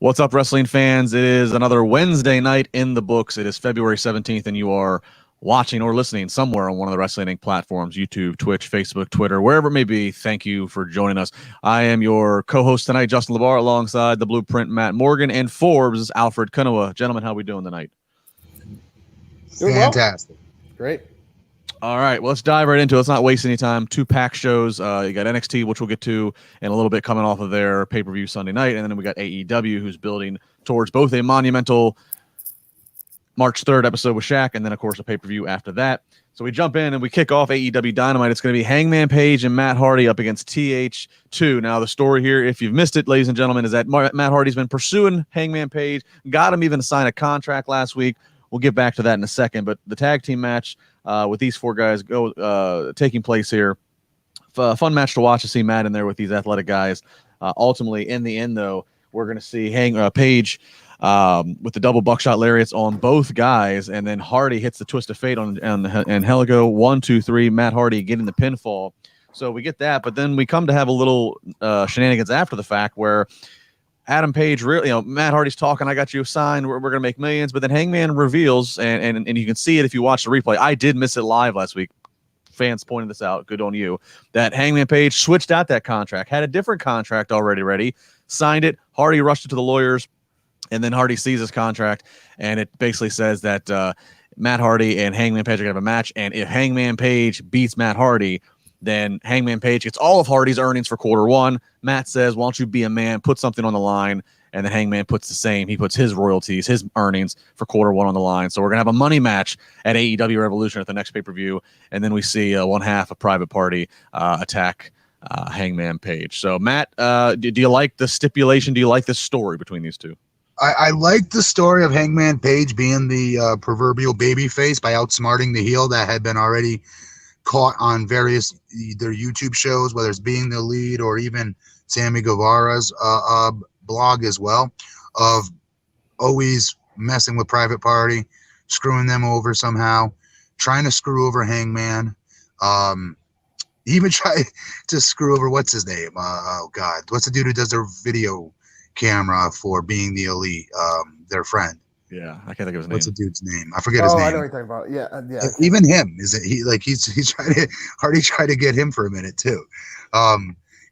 What's up, wrestling fans? It is another Wednesday night in the books. It is February 17th, and you are watching or listening somewhere on one of the Wrestling Inc. platforms, YouTube, Twitch, Facebook, Twitter, wherever it may be. Thank you for joining us. I am your co-host tonight, Justin LaBar, alongside the Blueprint, Matt Morgan, and Forbes, Alfred Konuwa. Gentlemen, how are we doing tonight? Doing fantastic. Well. Great. All right, well, let's dive right into it. Let's not waste any time. Two pack shows. You got NXT, which we'll get to in a little bit, coming off of their pay-per-view Sunday night, and then we got AEW, who's building towards both a monumental March 3rd episode with Shaq, and then, of course, a pay-per-view after that. So we jump in and we kick off AEW Dynamite. It's going to be Hangman Page and Matt Hardy up against TH2. Now, the story here, if you've missed it, ladies and gentlemen, is that Matt Hardy's been pursuing Hangman Page, got him even to sign a contract last week. We'll get back to that in a second, but the tag team match with these four guys taking place here. Fun match to watch, to see Matt in there with these athletic guys. Ultimately, in the end, though, we're going to see Page with the double buckshot lariats on both guys, and then Hardy hits the twist of fate on Heligo. 1, 2, 3. Matt Hardy getting the pinfall. So we get that, but then we come to have a little shenanigans after the fact where Adam Page, really, Matt Hardy's talking, I got you signed, we're going to make millions, but then Hangman reveals, and you can see it if you watch the replay. I did miss it live last week. Fans pointed this out. Good on you. That Hangman Page switched out that contract, had a different contract already ready, signed it. Hardy rushed it to the lawyers, and then Hardy sees his contract, and it basically says that Matt Hardy and Hangman Page are going to have a match, and if Hangman Page beats Matt Hardy, then Hangman Page gets all of Hardy's earnings for quarter one. Matt says, why don't you be a man, put something on the line, and then Hangman puts the same. He puts his royalties, his earnings for quarter one on the line. So we're going to have a money match at AEW Revolution at the next pay-per-view, and then we see one half a Private Party attack Hangman Page. So, Matt, do you like the stipulation? Do you like the story between these two? I like the story of Hangman Page being the proverbial babyface by outsmarting the heel that had been already caught on various either YouTube shows, whether it's Being the Lead or even Sammy Guevara's blog as well, of always messing with Private Party, screwing them over somehow, trying to screw over Hangman. He even tried to screw over, what's his name? Oh God, what's the dude who does their video camera for Being the Elite? Their friend. Yeah, I can't think of his name. What's the dude's name? I forget his name. I know what you're talking about. Yeah. Even him, is it? He's trying to Hardy tried to get him for a minute too.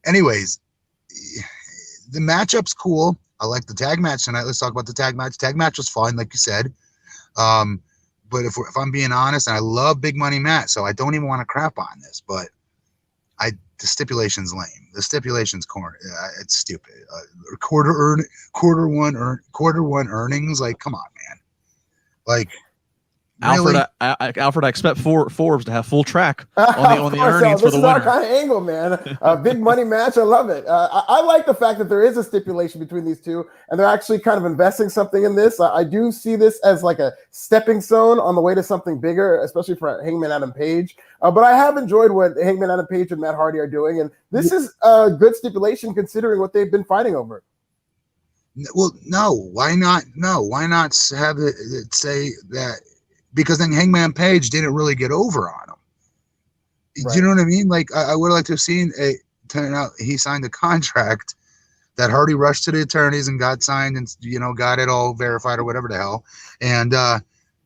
Anyways, the matchup's cool. I like the tag match tonight. Let's talk about the tag match. Tag match was fun, like you said. But if I'm being honest, and I love Big Money Matt, so I don't even want to crap on this, but the stipulation's lame. The stipulation's corner. It's stupid. Quarter one earnings. Like, come on, man. Like, Alfred, really? Alfred, I expect Forbes to have full track on the earnings for the winner. This is our kind of angle, man. Big money match. I love it. I like the fact that there is a stipulation between these two, and they're actually kind of investing something in this. I do see this as like a stepping stone on the way to something bigger, especially for Hangman Adam Page. But I have enjoyed what Hangman Adam Page and Matt Hardy are doing, and this is a good stipulation considering what they've been fighting over. Well, no. Why not? No. Why not have it say that? Because then Hangman Page didn't really get over on him. Right. Do you know what I mean? Like, I would like to have seen it turn out he signed a contract that Hardy rushed to the attorneys and got signed and, got it all verified or whatever the hell. And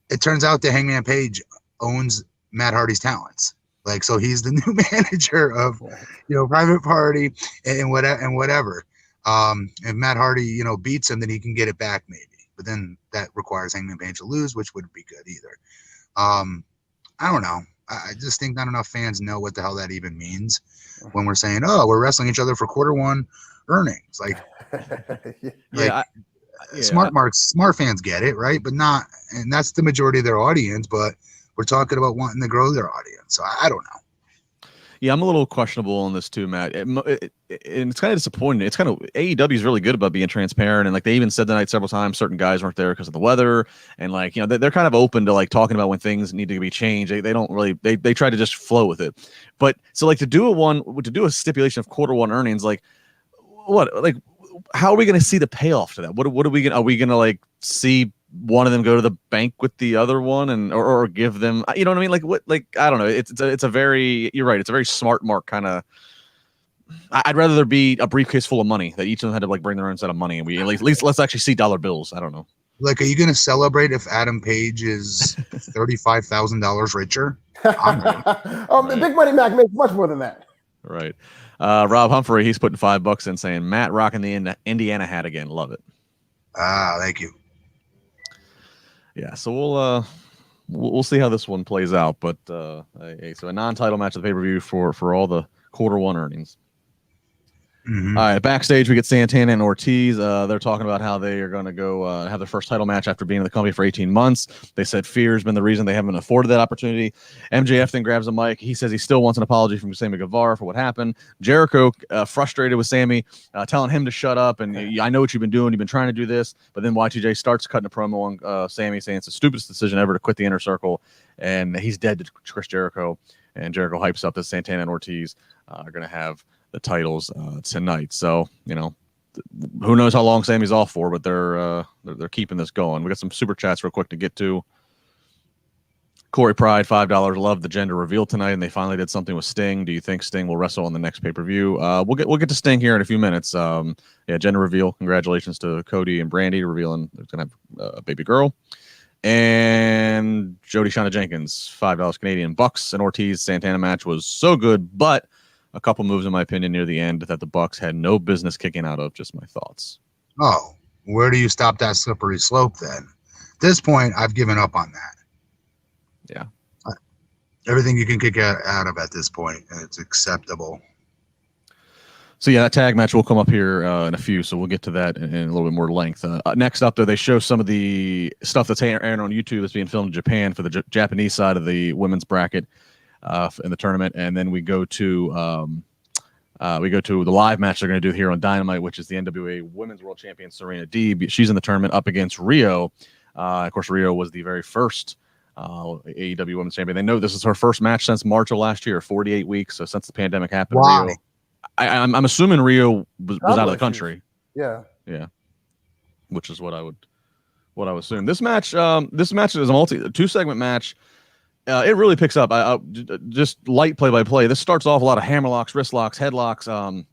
it turns out that Hangman Page owns Matt Hardy's talents. Like, so he's the new manager of, Private Party and whatever. If Matt Hardy, beats him, then he can get it back maybe. But then that requires Hangman Page to lose, which wouldn't be good either. I don't know. I just think not enough fans know what the hell that even means when we're saying, oh, we're wrestling each other for quarter one earnings. Like, smart fans get it, right? But not, and that's the majority of their audience, but we're talking about wanting to grow their audience. So I don't know. Yeah, I'm a little questionable on this too, Matt. And it's kind of disappointing. It's kind of AEW is really good about being transparent, and like they even said tonight several times, certain guys weren't there because of the weather, and like they're kind of open to like talking about when things need to be changed. They don't really they try to just flow with it. But so like to do a stipulation of quarter one earnings, like what, like how are we going to see the payoff to that? What are we going to like see one of them go to the bank with the other one and or give them, you know what I mean? Like what, like I don't know. It's a very, you're right. It's a very smart mark kind of I'd rather there be a briefcase full of money that each of them had to like bring their own set of money, and we at least let's actually see dollar bills. I don't know. Like, are you going to celebrate if Adam Page is $35,000 richer? Right. Big Money Mac makes much more than that. Right. Rob Humphrey, he's putting $5 in, saying Matt rocking the Indiana hat again. Love it. Thank you. Yeah. So we'll see how this one plays out, but so a non-title match of the pay-per-view for all the quarter one earnings. Mm-hmm. All right, backstage we get Santana and Ortiz. They're talking about how they are going to go have their first title match after being in the company for 18 months. They said fear's been the reason they haven't afforded that opportunity. MJF then grabs a mic. He says he still wants an apology from Sammy Guevara for what happened. Jericho, frustrated with Sammy, telling him to shut up. And I know what you've been doing. You've been trying to do this. But then Y2J starts cutting a promo on Sammy, saying it's the stupidest decision ever to quit the Inner Circle. And he's dead to Chris Jericho. And Jericho hypes up that Santana and Ortiz are going to have the titles tonight. So, who knows how long Sammy's off for, but they're keeping this going. We got some super chats real quick to get to. Corey Pride, $5, loved the gender reveal tonight, and they finally did something with Sting. Do you think Sting will wrestle on the next pay-per-view? We'll get to Sting here in a few minutes. Gender reveal. Congratulations to Cody and Brandy revealing they're gonna have a baby girl. And Jody Shauna Jenkins, $5 Canadian. Bucks and Ortiz Santana match was so good, but a couple moves, in my opinion, near the end that the Bucks had no business kicking out of. Just my thoughts. Oh, where do you stop that slippery slope then? At this point, I've given up on that. Yeah. Everything you can kick out of at this point, it's acceptable. So, yeah, that tag match will come up here in a few, so we'll get to that in a little bit more length. Next up, though, they show some of the stuff that's airing on YouTube that's being filmed in Japan for the Japanese side of the women's bracket. In the tournament, and then we go to the live match they're going to do here on Dynamite, which is the NWA Women's World Champion Serena Deeb. She's in the tournament up against Rio. Of course, Rio was the very first AEW Women's Champion. They know this is her first match since March of last year, 48 weeks. So since the pandemic happened, wow. Rio. I'm assuming Rio was out of the country. Yeah, which is what I would assume. This match is a two-segment match. It really picks up. Just light play-by-play. This starts off a lot of hammerlocks, wristlocks, headlocks, a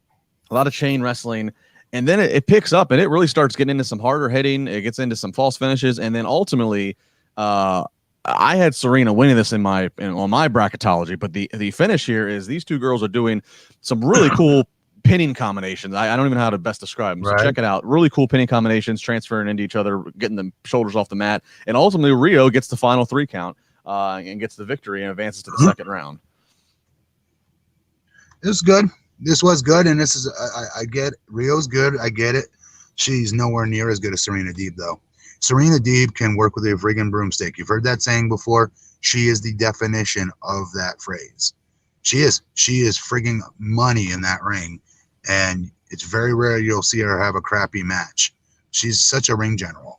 lot of chain wrestling, and then it picks up and it really starts getting into some harder hitting. It gets into some false finishes, and then ultimately, I had Serena winning this on my bracketology. But the finish here is these two girls are doing some really cool pinning combinations. I don't even know how to best describe them. So check it out. Really cool pinning combinations, transferring into each other, getting the shoulders off the mat, and ultimately Rio gets the final 3 count. And gets the victory and advances to the second round. This is good. This was good, and this is I get Rio's good. I get it. She's nowhere near as good as Serena Deeb, though. Serena Deeb can work with a friggin' broomstick. You've heard that saying before. She is the definition of that phrase. She is friggin' money in that ring, and it's very rare you'll see her have a crappy match. She's such a ring general.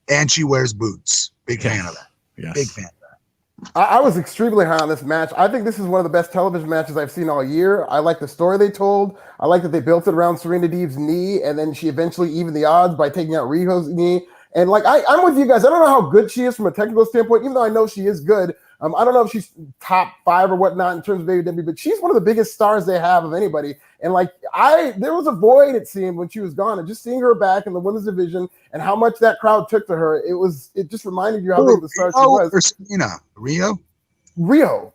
And she wears boots. Big fan of that. Yes. Big fan of that. I was extremely high on this match. I think this is one of the best television matches I've seen all year. I like the story they told. I like that they built it around Serena Deeb's knee, and then she eventually evened the odds by taking out Rio's knee. And I'm with you guys. I don't know how good she is from a technical standpoint, even though I know she is good. I don't know if she's top 5 or whatnot in terms of AEW, but she's one of the biggest stars they have of anybody. And there was a void, it seemed, when she was gone. And just seeing her back in the women's division and how much that crowd took to her, it just reminded you how big the star she was. Rio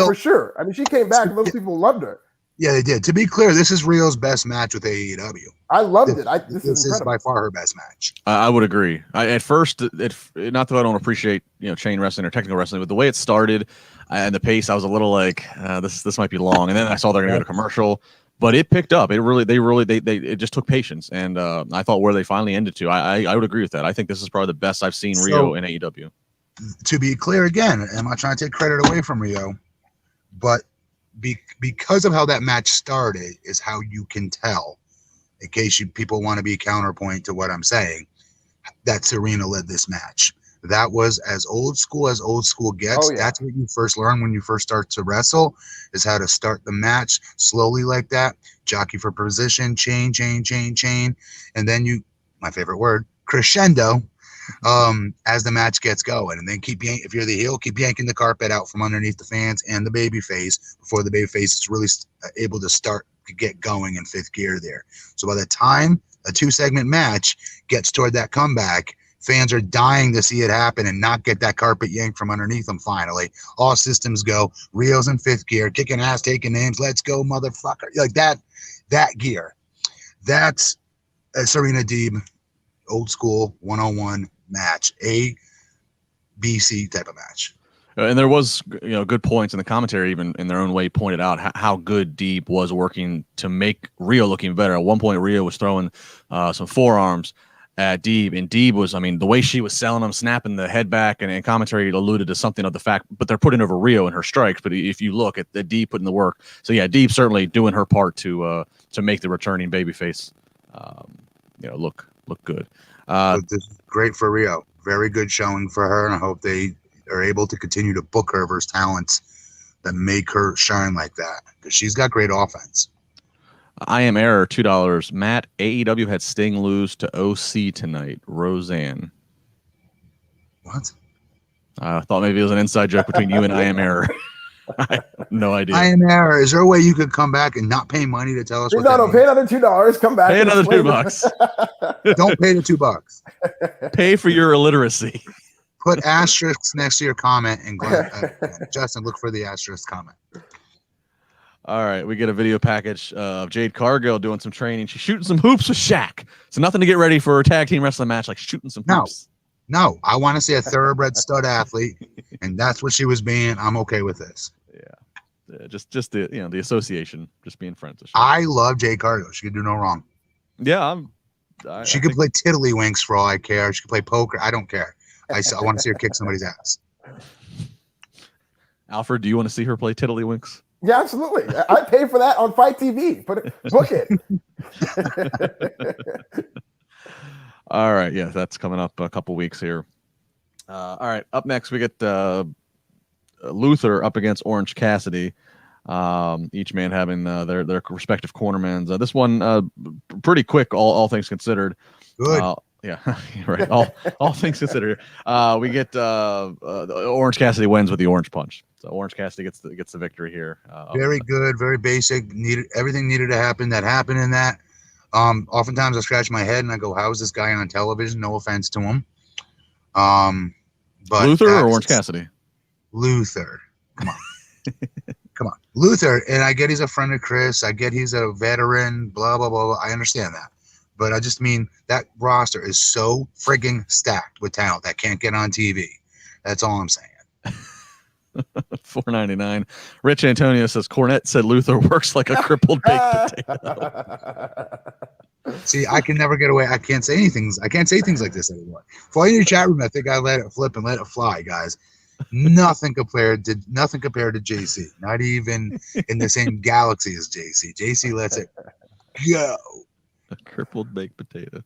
for sure. I mean, she came back and those people loved her. Yeah, they did. To be clear, this is Rio's best match with AEW. I loved it. This is by far her best match. I would agree. At first, not that I don't appreciate chain wrestling or technical wrestling, but the way it started and the pace, I was a little like this might be long. And then I saw they're going to go to commercial, but it picked up. It just took patience, and I thought where they finally ended to. I would agree with that. I think this is probably the best I've seen Rio in AEW. To be clear, again, I'm not trying to take credit away from Rio, but because of how that match started is how you can tell, in case people want to be counterpoint to what I'm saying, that Serena led this match. That was as old school gets. That's what you first learn when you first start to wrestle, is how to start the match slowly like that, jockey for position, chain, and then my favorite word, crescendo, as the match gets going, and then if you're the heel, keep yanking the carpet out from underneath the fans and the baby face before the baby face is really able to start to get going in fifth gear there. So by the time a 2-segment match gets toward that comeback, fans are dying to see it happen and not get that carpet yanked from underneath them. Finally, all systems go. Rio's in fifth gear, kicking ass, taking names. Let's go, motherfucker! Like that gear. That's a Serena Deeb old school 101 match, A, B, C type of match. And there was, good points in the commentary, even in their own way, pointed out how good Deeb was working to make Rio looking better. At one point, Rio was throwing some forearms at Deeb, and Deeb was, the way she was selling them, snapping the head back, and commentary alluded to something of the fact, but they're putting over Rio in her strikes. But if you look at the Deeb putting the work, so yeah, Deeb certainly doing her part to make the returning babyface, look good. This is great for Rio. Very good showing for her, and I hope they are able to continue to book her versus talents that make her shine like that, because she's got great offense. I am error $2. Matt, AEW had Sting lose to OC tonight. Roseanne. What? I thought maybe it was an inside joke between you and I am error. I have no idea. I am error. Is there a way you could come back and not pay money to tell us? No, pay another $2. Come back. Pay another $2. Don't pay the $2. Pay for your illiteracy. Put asterisks next to your comment, and Justin, look for the asterisk comment. All right, we get a video package of Jade Cargill doing some training. She's shooting some hoops with Shaq. So nothing to get ready for a tag team wrestling match, like shooting some hoops. No, I want to see a thoroughbred stud athlete, and that's what she was being. I'm okay with this. Yeah, just the the association, just being friends. I love Jade Cargill. She could do no wrong. Yeah, she could play tiddlywinks for all I care. She could play poker. I don't care. I want to see her kick somebody's ass. Alfred, do you want to see her play tiddlywinks? Yeah, absolutely. I pay for that on Fight TV. Book it. All right. Yeah, that's coming up a couple weeks here. All right. Up next, we get Luther up against Orange Cassidy. Each man having their respective cornermans. This one pretty quick, all things considered. Good. Yeah, right. All things considered, we get Orange Cassidy wins with the Orange Punch. So Orange Cassidy gets the victory here. Very good, very basic. Everything needed to happen that happened in that. Oftentimes I scratch my head and I go, "How is this guy on television?" No offense to him. But Luther or Orange Cassidy? Luther. Come on. Come on. Luther, and I get he's a friend of Chris. I get he's a veteran, blah, blah, blah, blah. I understand that. But I just mean that roster is so frigging stacked with talent that can't get on TV. That's all I'm saying. $4.99. Rich Antonio says Cornette said Luther works like a crippled baked potato. See, I can never get away. I can't say anything. I can't say things like this anymore. For in your chat room, I think I let it flip and let it fly, guys. Nothing compared to JC. Not even in the same galaxy as JC. JC lets it go. A crippled baked potato.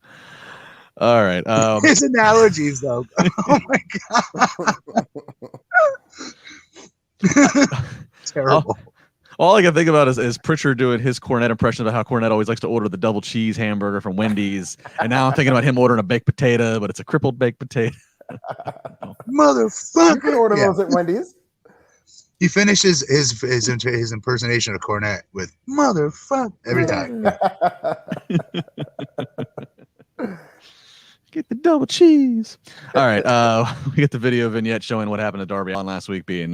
All right. His analogies, though. Oh my god. Terrible. All I can think about is Pritchard doing his Cornette impression about how Cornette always likes to order the double cheese hamburger from Wendy's, and now I'm thinking about him ordering a baked potato, but it's a crippled baked potato. Motherfucker! You can order those at Wendy's. He finishes his impersonation of Cornette with "motherfucker" every time. Get the double cheese. All right, we get the video vignette showing what happened to Darby Allin last week, being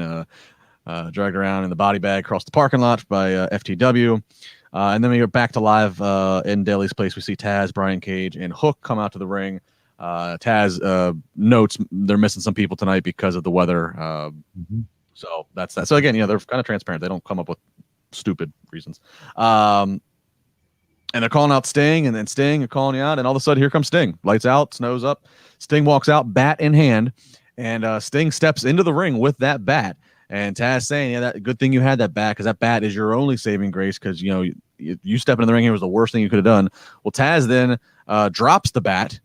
dragged around in the body bag across the parking lot by FTW. And then we go back to live in Daly's place. We see Taz, Brian Cage, and Hook come out to the ring. Taz notes they're missing some people tonight because of the weather. So that's that. So again, they're kind of transparent. They don't come up with stupid reasons. And they're calling out Sting, and then Sting are calling you out, and all of a sudden here comes Sting. Lights out, snows up. Sting walks out, bat in hand, and Sting steps into the ring with that bat. And Taz saying, "Yeah, that good thing you had that bat, because that bat is your only saving grace. Because you stepping in the ring here was the worst thing you could have done." Well, Taz then drops the bat,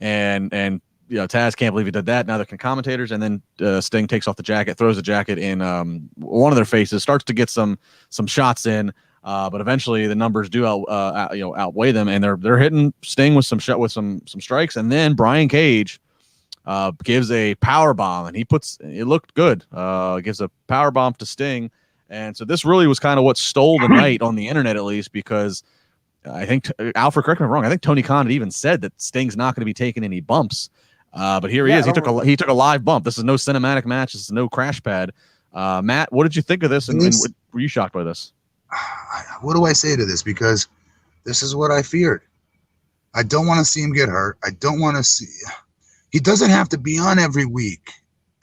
and Taz can't believe he did that. Neither can commentators. And then Sting takes off the jacket, throws the jacket in one of their faces, starts to get some shots in. But eventually the numbers do outweigh them, and they're hitting Sting with some strikes. And then Brian Cage gives a power bomb, and it looked good. Gives a power bomb to Sting. And so this really was kind of what stole the night on the internet, at least, because I think Alfred, correct me if I'm wrong, I think Tony Khan had even said that Sting's not going to be taking any bumps. But here he is. He took a live bump. This is no cinematic match. This is no crash pad. Matt, what did you think of this? And were you shocked by this? What do I say to this? Because this is what I feared. I don't want to see him get hurt. I don't want to see. He doesn't have to be on every week.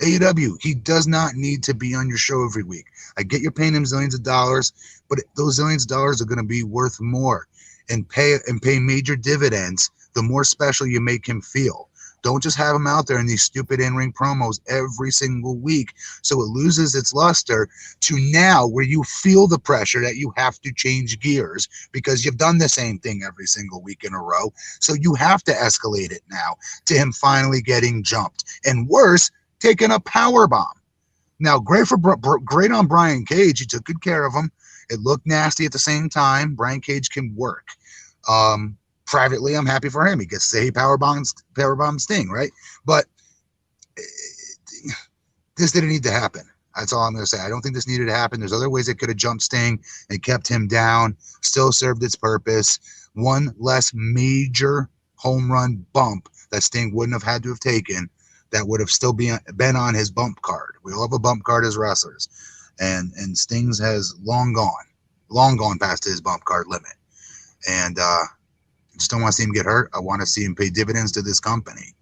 AEW, he does not need to be on your show every week. I get you're paying him zillions of dollars, but those zillions of dollars are going to be worth more and pay major dividends the more special you make him feel. Don't just have him out there in these stupid in-ring promos every single week so it loses its luster to now where you feel the pressure that you have to change gears because you've done the same thing every single week in a row. So you have to escalate it now to him finally getting jumped. And worse, taking a power bomb. Now, great on Brian Cage. He took good care of him. It looked nasty at the same time. Brian Cage can work. Privately, I'm happy for him. He gets to say power bomb Sting, right? But this didn't need to happen. That's all I'm going to say. I don't think this needed to happen. There's other ways it could have jumped Sting and kept him down, still served its purpose. One less major home run bump that Sting wouldn't have had to have taken that would have still been on his bump card. We all have a bump card as wrestlers. And Sting's has long gone past his bump card limit. And just don't want to see him get hurt. I want to see him pay dividends to this company.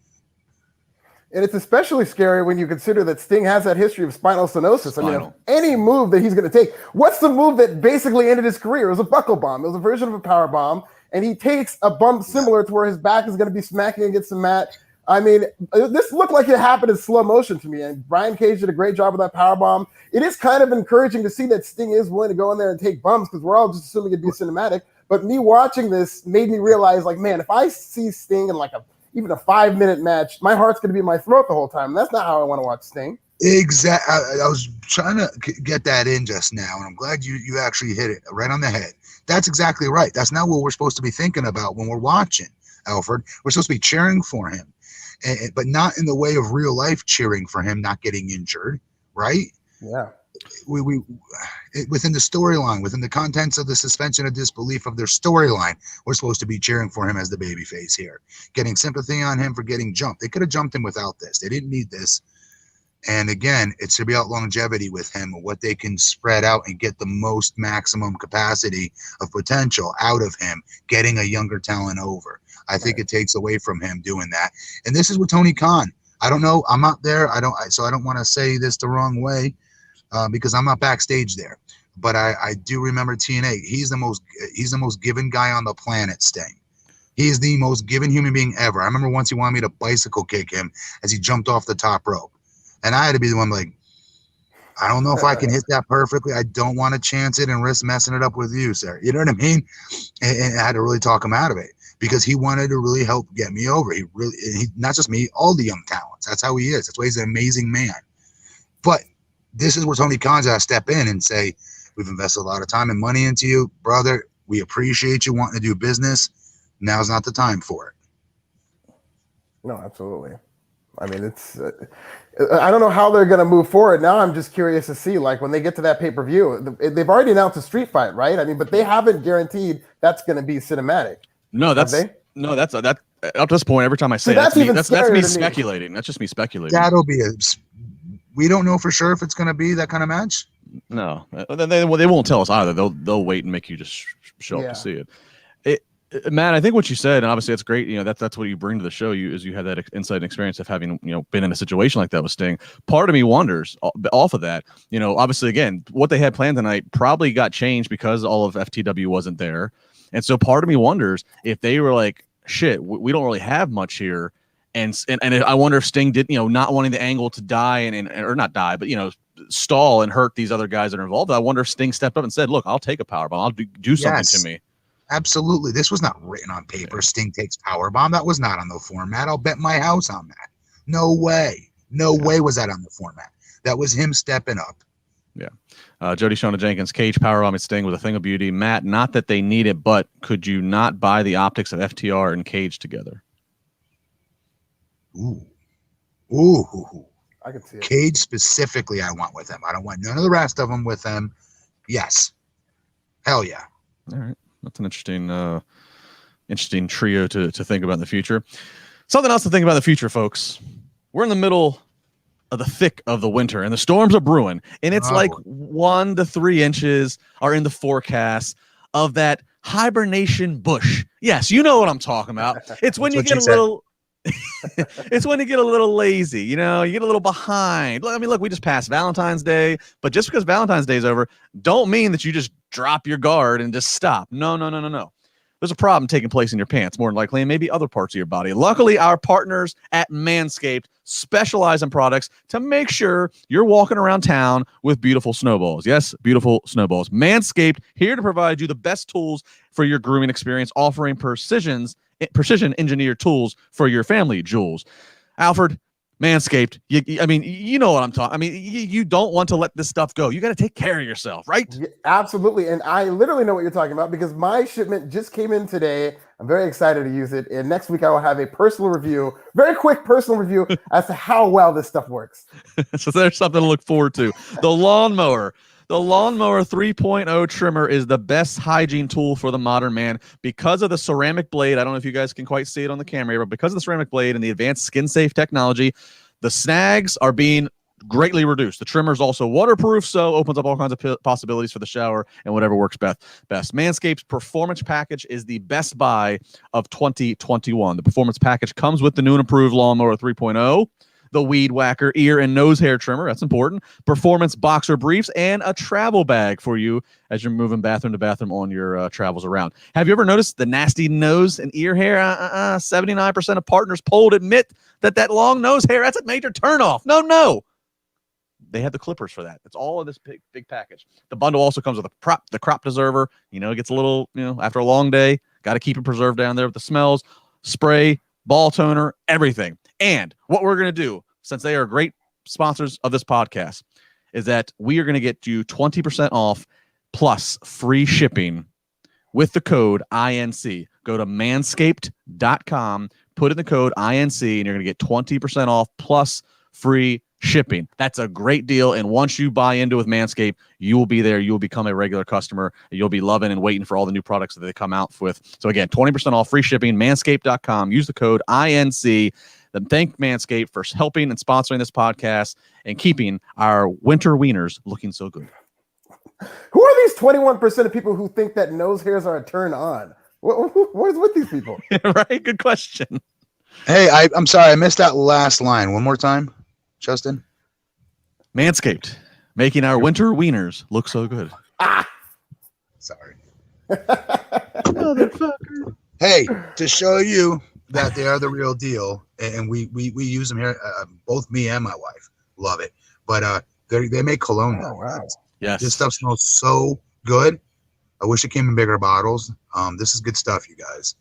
And it's especially scary when you consider that Sting has that history of spinal stenosis. I mean, any move that he's going to take, what's the move that basically ended his career? It was a buckle bomb. It was a version of a power bomb. And he takes a bump similar to where his back is going to be smacking against the mat. I mean, this looked like it happened in slow motion to me. And Brian Cage did a great job with that power bomb. It is kind of encouraging to see that Sting is willing to go in there and take bumps because we're all just assuming it'd be cinematic. But me watching this made me realize, like, man, if I see Sting in like even a 5-minute match, my heart's going to be in my throat the whole time. That's not how I want to watch Sting. Exactly. I was trying to get that in just now, and I'm glad you actually hit it right on the head. That's exactly right. That's not what we're supposed to be thinking about when we're watching, Alfred. We're supposed to be cheering for him, but not in the way of real life cheering for him not getting injured, right? Yeah. We within the storyline, within the contents of the suspension of disbelief of their storyline, we're supposed to be cheering for him as the babyface here, getting sympathy on him for getting jumped. They could have jumped him without this. They didn't need this. And again, it's about longevity with him, what they can spread out and get the most maximum capacity of potential out of him, getting a younger talent over. I think it takes away from him doing that. And this is with Tony Khan. I don't know. I'm not there. So I don't want to say this the wrong way. Because I'm not backstage there, but I do remember TNA. He's the most given guy on the planet, Sting. He is the most given human being ever. I remember once he wanted me to bicycle kick him as he jumped off the top rope, and I had to be the one like, I don't know if I can hit that perfectly. I don't want to chance it and risk messing it up with you, sir. You know what I mean? And I had to really talk him out of it because he wanted to really help get me over. He not just me, all the young talents. That's how he is. That's why he's an amazing man. But this is where Tony Khan's got to step in and say, we've invested a lot of time and money into you, brother. We appreciate you wanting to do business. Now's not the time for it. No, absolutely. I mean, it's I don't know how they're going to move forward. Now I'm just curious to see, like, when they get to that pay-per-view, they've already announced a street fight, right? I mean, but they haven't guaranteed that's going to be cinematic. No, that's up to this point. Every time I say that's me speculating. That's just me speculating. That'll be we don't know for sure if it's going to be that kind of match. No, they won't tell us either. They'll wait and make you just show up to see it. Matt, I think what you said, and obviously it's great. You know, that's what you bring to the show. You have that insight and experience of having been in a situation like that with Sting. Part of me wonders off of that. Obviously, again, what they had planned tonight probably got changed because all of FTW wasn't there, and so part of me wonders if they were like, shit, we don't really have much here. And I wonder if Sting did, not wanting the angle to die or not die, but stall and hurt these other guys that are involved. I wonder if Sting stepped up and said, "Look, I'll take a powerbomb. I'll do something to me." Absolutely, this was not written on paper. Yeah. Sting takes powerbomb. That was not on the format. I'll bet my house on that. No way. No way was that on the format. That was him stepping up. Yeah. Jody Shona Jenkins, Cage powerbomb and Sting with a thing of beauty. Matt, not that they need it, but could you not buy the optics of FTR and Cage together? Ooh. Ooh. I can see it. Cage specifically, I want with him. I don't want none of the rest of them with him. Yes. Hell yeah. All right. That's an interesting trio to think about in the future. Something else to think about in the future, folks. We're in the middle of the thick of the winter, and the storms are brewing, and it's like 1 to 3 inches are in the forecast of that hibernation bush. Yes, you know what I'm talking about. It's when you get a little it's when you get a little lazy, you know, you get a little behind. I mean, look, we just passed Valentine's Day, but just because Valentine's Day is over, don't mean that you just drop your guard and just stop. No. There's a problem taking place in your pants, more than likely, and maybe other parts of your body. Luckily, our partners at Manscaped specialize in products to make sure you're walking around town with beautiful snowballs. Yes, beautiful snowballs. Manscaped, here to provide you the best tools for your grooming experience, offering precision engineered tools for your family jewels. Alfred, Manscaped, you know what I'm talking. I mean, you don't want to let this stuff go. You got to take care of yourself, right? Yeah, absolutely. And I literally know what you're talking about because my shipment just came in today. I'm very excited to use it. And next week I will have a personal review, very quick personal review as to how well this stuff works. So there's something to look forward to. The lawnmower 3.0 trimmer is the best hygiene tool for the modern man because of the ceramic blade. I don't know if you guys can quite see it on the camera here, but because of the ceramic blade and the advanced skin-safe technology, the snags are being greatly reduced. The trimmer is also waterproof, so opens up all kinds of possibilities for the shower and whatever works best. Manscaped's Performance Package is the best buy of 2021. The Performance Package comes with the new and improved Lawnmower 3.0, the Weed Whacker ear and nose hair trimmer, that's important, performance boxer briefs, and a travel bag for you as you're moving bathroom to bathroom on your travels around. Have you ever noticed the nasty nose and ear hair? 79% of partners polled admit that long nose hair, that's a major turnoff. No. They have the clippers for that. It's all in this big package. The bundle also comes with the crop preserver. You know, it gets a little, after a long day, got to keep it preserved down there with the smells, spray, ball toner, everything. And what we're going to do, since they are great sponsors of this podcast, is that we are going to get you 20% off plus free shipping with the code INC. Go to manscaped.com, put in the code INC, and you're going to get 20% off plus free shipping. That's a great deal. And once you buy into with Manscaped, you will be there. You will become a regular customer. You'll be loving and waiting for all the new products that they come out with. So again, 20% off free shipping, manscaped.com. Use the code INC. Then thank Manscaped for helping and sponsoring this podcast and keeping our winter wieners looking so good. Who are these 21% of people who think that nose hairs are a turn on? What is with these people? Right? Good question. Hey, I'm sorry. I missed that last line. One more time, Justin. Manscaped, making our winter wieners look so good. Sorry. Motherfucker. Hey, to show you that they are the real deal, and we use them here. Both me and my wife love it. But they make cologne. Oh, wow. Yes. This stuff smells so good. I wish it came in bigger bottles. This is good stuff, you guys.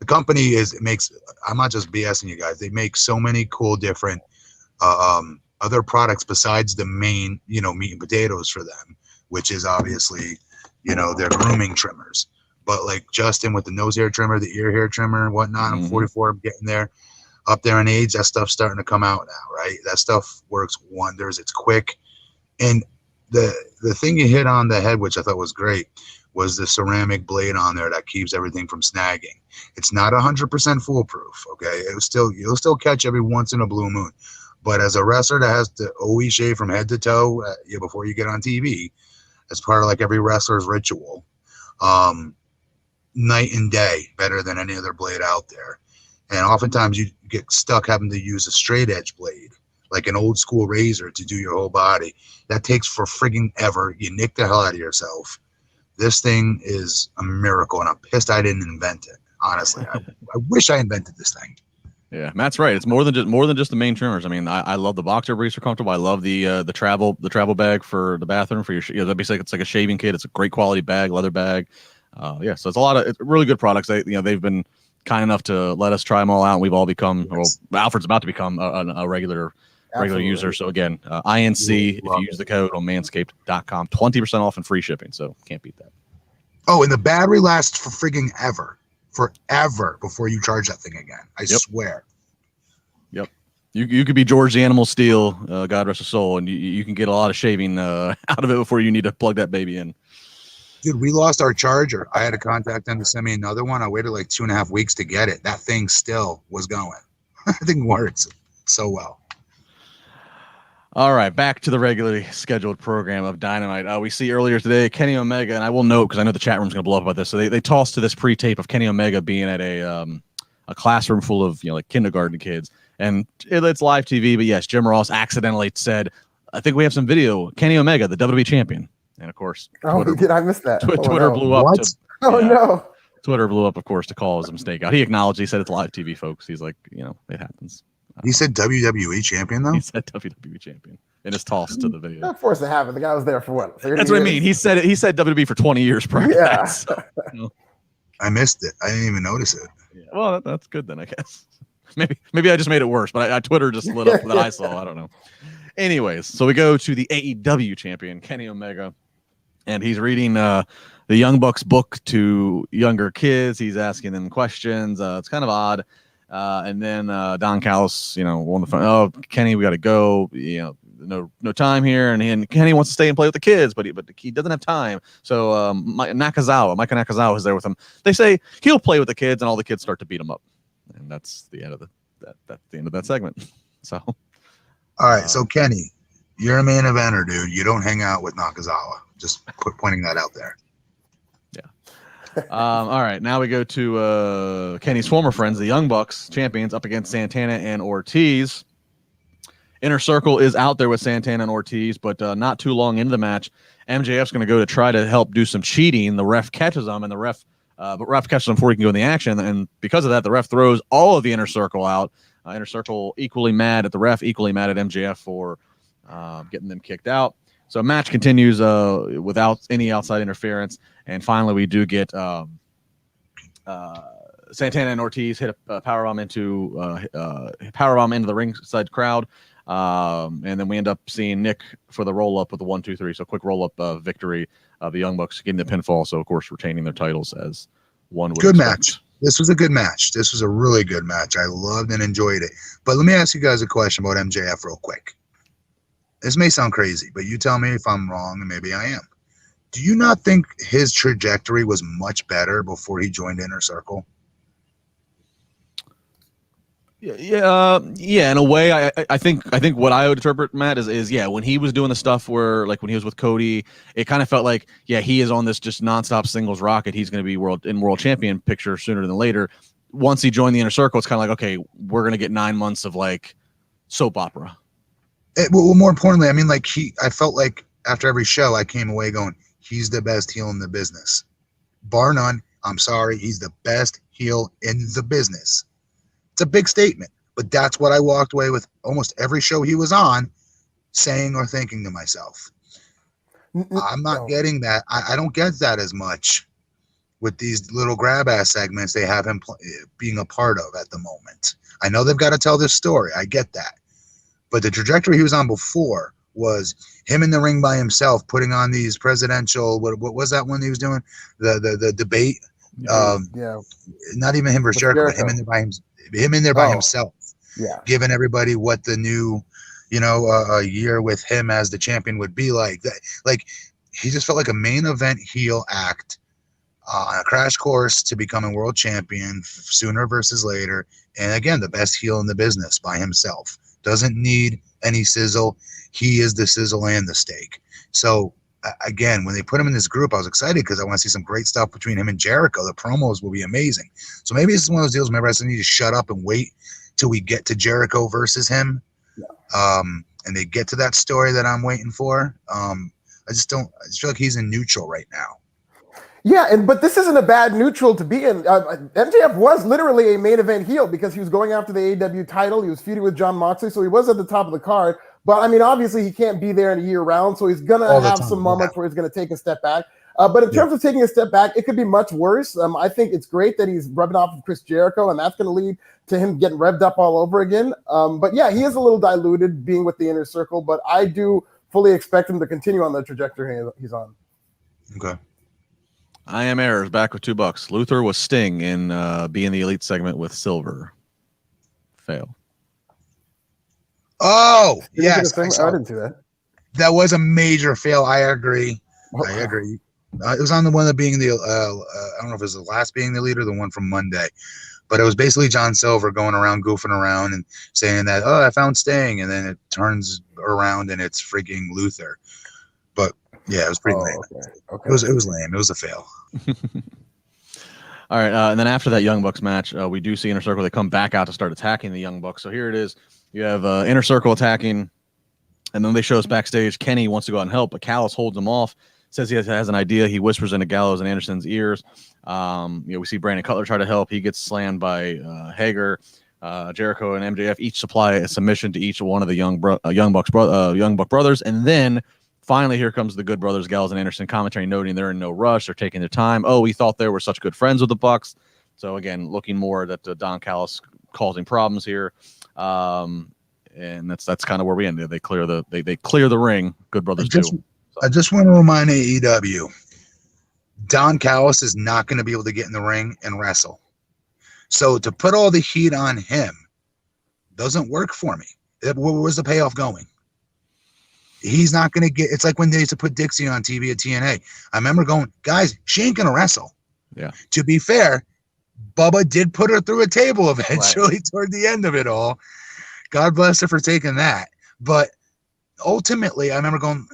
The company makes. I'm not just BSing you guys. They make so many cool different other products besides the main, meat and potatoes for them, which is obviously, their grooming trimmers. But like Justin with the nose hair trimmer, the ear hair trimmer and whatnot, I'm 44, I'm getting there. Up there in age, that stuff's starting to come out now, right? That stuff works wonders. It's quick. And the thing you hit on the head, which I thought was great, was the ceramic blade on there that keeps everything from snagging. It's not 100% foolproof, okay? You'll still catch every once in a blue moon. But as a wrestler that has to always shave from head to toe before you get on TV, as part of like every wrestler's ritual, night and day, better than any other blade out there. And oftentimes you get stuck having to use a straight edge blade, like an old school razor to do your whole body. That takes for friggin' ever. You nick the hell out of yourself. This thing is a miracle, and I'm pissed I didn't invent it. Honestly, I wish I invented this thing. Yeah, Matt's right. It's more than just the main trimmers. I mean, I love the boxer briefs are comfortable. I love the travel bag for the bathroom for your. That'd be like it's like a shaving kit. It's a great quality bag, leather bag. So it's a lot of really good products. They've been kind enough to let us try them all out, and we've all become. Well, Alfred's about to become a regular user. So again, INC. If you use the code on manscaped.com, 20% off and free shipping. So can't beat that. Oh, and the battery lasts for friggin' forever before you charge that thing again. I swear. Yep. You could be George the Animal Steel, God rest his soul, and you can get a lot of shaving out of it before you need to plug that baby in. Dude, we lost our charger. I had to contact them to send me another one. I waited like 2.5 weeks to get it. That thing still was going. That thing works so well. All right, back to the regularly scheduled program of Dynamite. We see earlier today Kenny Omega, and I will note because I know the chat room's going to blow up about this. So they tossed to this pre-tape of Kenny Omega being at a classroom full of like kindergarten kids, and it's live TV. But yes, Jim Ross accidentally said, "I think we have some video." Kenny Omega, the WWE champion, and of course, did I miss that? Twitter blew up. What? No. Twitter blew up, of course, to call his mistake out. He acknowledged. He said it's live TV, folks. He's like, it happens. He said WWE champion, though? He said WWE champion. And it's tossed to the video. Not forced to have it. The guy was there for what? That's what I mean. He said it. He said WWE for 20 years prior to that. So, I missed it. I didn't even notice it. Yeah, well, that's good then, I guess. Maybe I just made it worse, but I Twitter just lit up that I saw. I don't know. Anyways, so we go to the AEW champion, Kenny Omega, and he's reading the Young Bucks book to younger kids. He's asking them questions. It's kind of odd. And then Don Callis, on the phone. Oh, Kenny, we got to go. No time here. And Kenny wants to stay and play with the kids, but he doesn't have time. So Micah Nakazawa is there with him. They say he'll play with the kids, and all the kids start to beat him up. And that's the end of that's the end of that segment. So, all right. So Kenny, you're a main eventer, dude. You don't hang out with Nakazawa. Just pointing that out there. All right, now we go to Kenny's former friends, the Young Bucks champions, up against Santana and Ortiz. Inner Circle is out there with Santana and Ortiz, but not too long into the match, MJF's going to go to try to help do some cheating. The ref catches him, and but ref catches him before he can go in the action, and because of that, the ref throws all of the Inner Circle out. Inner Circle equally mad at the ref, equally mad at MJF for getting them kicked out. So match continues without any outside interference. And finally, we do get Santana and Ortiz hit a powerbomb into the ringside crowd. And then we end up seeing Nick for the roll-up with the 1, 2, 3. So quick roll-up victory of the Young Bucks getting the pinfall. So, of course, retaining their titles as one would Good expect. match. This was a good match. This was a really good match. I loved and enjoyed it. But let me ask you guys a question about MJF real quick. This may sound crazy, but you tell me if I'm wrong, and maybe I am. Do you not think his trajectory was much better before he joined Inner Circle? Yeah. In a way, I think what I would interpret, Matt, is when he was doing the stuff where, like, when he was with Cody, it kind of felt like, he is on this just nonstop singles rocket. He's going to be world champion picture sooner than later. Once he joined the Inner Circle, it's kind of like, okay, we're going to get 9 months of like soap opera. Well, more importantly, I mean, I felt like after every show, I came away going, he's the best heel in the business. Bar none. I'm sorry. He's the best heel in the business. It's a big statement, but that's what I walked away with almost every show he was on, saying or thinking to myself. I'm not getting that. I don't get that as much with these little grab ass segments they have him being a part of at the moment. I know they've got to tell this story. I get that. But the trajectory he was on before was him in the ring by himself, putting on these presidential. What was that one he was doing? The debate. Not even him versus Jericho, but him in there by himself. Yeah. Giving everybody what the new, a year with him as the champion would be like. That, like, he just felt like a main event heel act on a crash course to becoming world champion sooner versus later. And again, the best heel in the business by himself. Doesn't need any sizzle. He is the sizzle and the steak. So, again, when they put him in this group, I was excited because I want to see some great stuff between him and Jericho. The promos will be amazing. So maybe this is one of those deals where I just need to shut up and wait till we get to Jericho versus him. Yeah. And they get to that story that I'm waiting for. I just feel like he's in neutral right now. Yeah, but this isn't a bad neutral to be in. MJF was literally a main event heel because he was going after the AEW title. He was feuding with Jon Moxley, so he was at the top of the card. But, I mean, obviously he can't be there in a year round, so he's going to have some moments where he's going to take a step back. But in terms of taking a step back, it could be much worse. I think it's great that he's rubbing off of Chris Jericho, and that's going to lead to him getting revved up all over again. But, yeah, he is a little diluted being with the Inner Circle, but I do fully expect him to continue on the trajectory he's on. Okay. I am Errors back with $2. Luther was Sting in Be in the Elite segment with Silver. Fail. Oh, Did you get a yes. segment? I didn't see that. That was a major fail. I agree. I agree. It was on the one that being the, I don't know if it was the last being the leader, the one from Monday. But it was basically John Silver going around, goofing around and saying that, oh, I found Sting. And then it turns around and it's freaking Luther. But yeah, it was pretty lame. Okay. It was lame. It was a fail. All right. And then after that Young Bucks match, we do see Inner Circle. They come back out to start attacking the Young Bucks. So here it is. You have Inner Circle attacking. And then they show us backstage. Kenny wants to go out and help, but Callis holds him off. Says he has an idea. He whispers into Gallows and Anderson's ears. We see Brandon Cutler try to help. He gets slammed by Hager. Jericho and MJF each supply a submission to each one of the Young Buck brothers. And then finally, here comes the Good Brothers, Gallows and Anderson, commentary noting they're in no rush. They're taking their time. Oh, we thought they were such good friends with the Bucks. So again, looking more that Don Callis causing problems here. And that's kind of where we ended. They clear the ring. Good Brothers do. I just want to remind AEW, Don Callis is not going to be able to get in the ring and wrestle. So to put all the heat on him doesn't work for me. Where's the payoff going? He's not going to get. It's like when they used to put Dixie on TV at TNA. I remember going, guys, she ain't going to wrestle. Yeah. To be fair, Bubba did put her through a table eventually toward the end of it all. God bless her for taking that. But ultimately, I remember going,